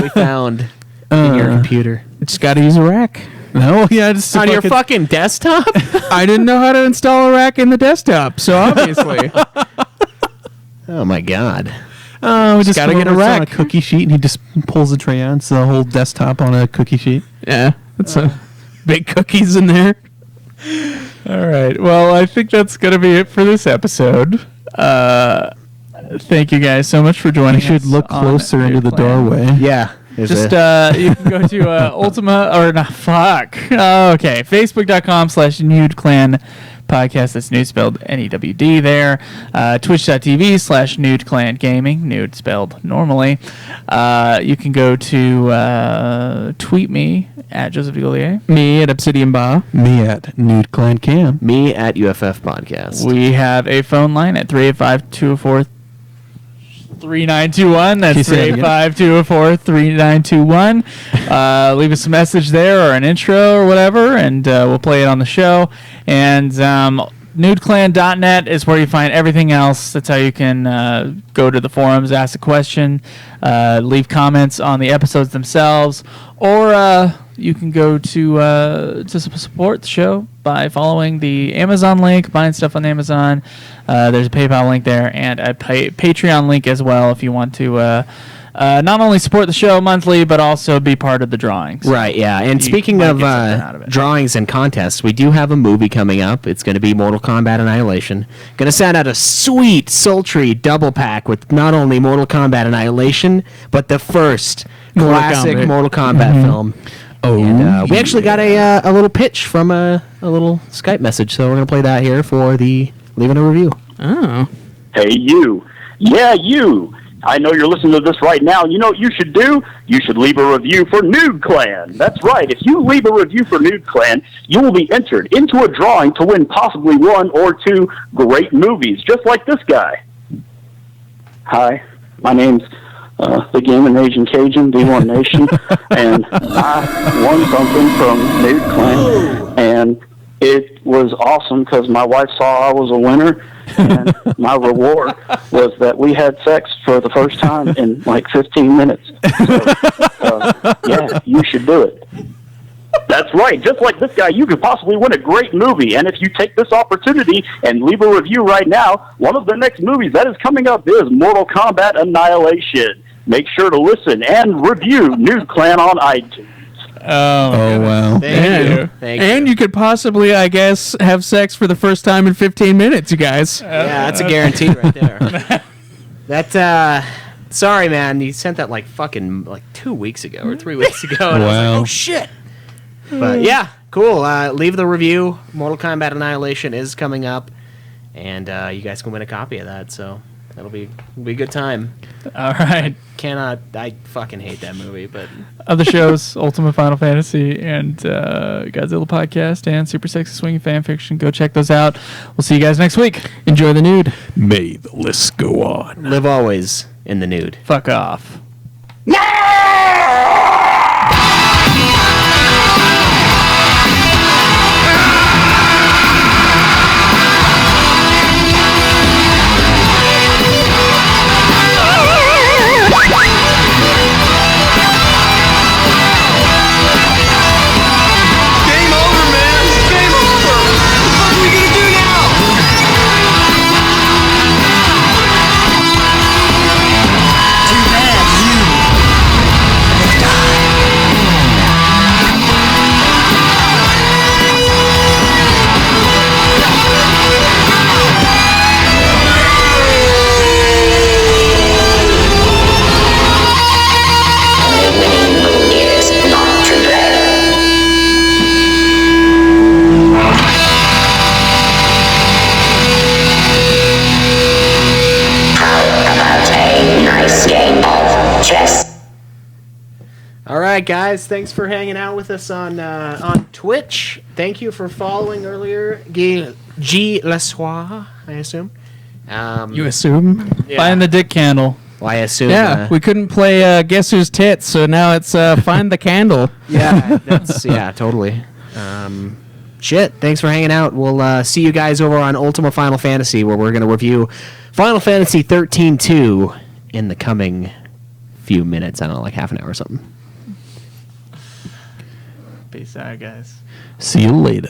found in your computer. You just got to use a rack. No, yeah, just On your fucking desktop? I didn't know how to install a rack in the desktop, so obviously. Oh my god. Oh, we just gotta come get a over, it's on rack. a cookie sheet, and he just pulls the tray on, so the whole desktop on a cookie sheet. Yeah, that's a big cookies in there. All right. Well, I think that's going to be it for this episode. Thank you guys so much for joining You should us look on closer into the Nude Clan. doorway. Yeah. Just you can go to Ultima or not. Fuck. Oh, okay. Facebook.com/Nude Clan Podcast. That's nude spelled NEWD there. Twitch.tv/Nude Clan Gaming. Nude spelled normally. You can go to tweet me at Joseph DeGolier. Me at Obsidian Bar. Me at Nude Clan Cam. Me at UFF Podcast. We have a phone line at 385-204-3921. That's Can you say that again? 385-204-3921. Leave us a message there or an intro or whatever, and we'll play it on the show. And nudeclan.net is where you find everything else. That's how you can go to the forums, ask a question, leave comments on the episodes themselves, or you can go to support the show by following the Amazon link, buying stuff on Amazon. There's a PayPal link there and a Patreon link as well if you want to not only support the show monthly, but also be part of the drawings. Right, yeah. And You speaking might of get something out of it. drawings and contests, we do have a movie coming up. It's going to be Mortal Kombat Annihilation. Going to send out a sweet, sultry double pack with not only Mortal Kombat Annihilation, but the first Mortal classic Kombat. Mortal Kombat film. Oh, And we actually got a little pitch from a little Skype message, so we're going to play that here for the Leaving a Review. Oh. Hey, you. Yeah, you. I know you're listening to this right now. You know what you should do? You should leave a review for Nude Clan. That's right. If you leave a review for Nude Clan, you will be entered into a drawing to win possibly 1 or 2 great movies, just like this guy. Hi, my name's the Gaming Asian Cajun, D1 Nation, and I won something from Nude Clan, and It was awesome because my wife saw I was a winner, and my reward was that we had sex for the first time in like 15 minutes. So, yeah, you should do it. That's right. Just like this guy, you could possibly win a great movie. And if you take this opportunity and leave a review right now, one of the next movies that is coming up is Mortal Kombat Annihilation. Make sure to listen and review Nude Clan on iTunes. Oh, wow. Thank you. Thank you. And you could possibly, I guess, have sex for the first time in 15 minutes, you guys. Yeah, that's a guarantee right there. Sorry, man. You sent that like 2 weeks ago or 3 weeks ago. And I was like, Wow. oh, shit. But yeah, cool. Leave the review. Mortal Kombat Annihilation is coming up. And you guys can win a copy of that. So that'll be a good time. All right. I fucking hate that movie, but Other shows, Ultimate Final Fantasy and Godzilla Podcast and Super Sexy Swinging Fan Fiction. Go check those out. We'll see you guys next week. Enjoy the nude. May the list go on. live always in the nude. Fuck off. Game over, man. Game over. What are we gonna do now? Too bad you have died. Winning is not today. How about a nice game of chess? All right, guys. Thanks for hanging out with us on Twitch. Thank you for following earlier, G. Lesoir, I assume. You assume? Yeah. Find the dick candle. Well, I assume. Yeah, we couldn't play Guess Who's Tits, so now it's Find the Candle. Yeah, totally. Shit, thanks for hanging out. We'll see you guys over on Ultima Final Fantasy, where we're going to review Final Fantasy 13-2 in the coming few minutes. I don't know, like half an hour or something. Peace out, guys. See you later.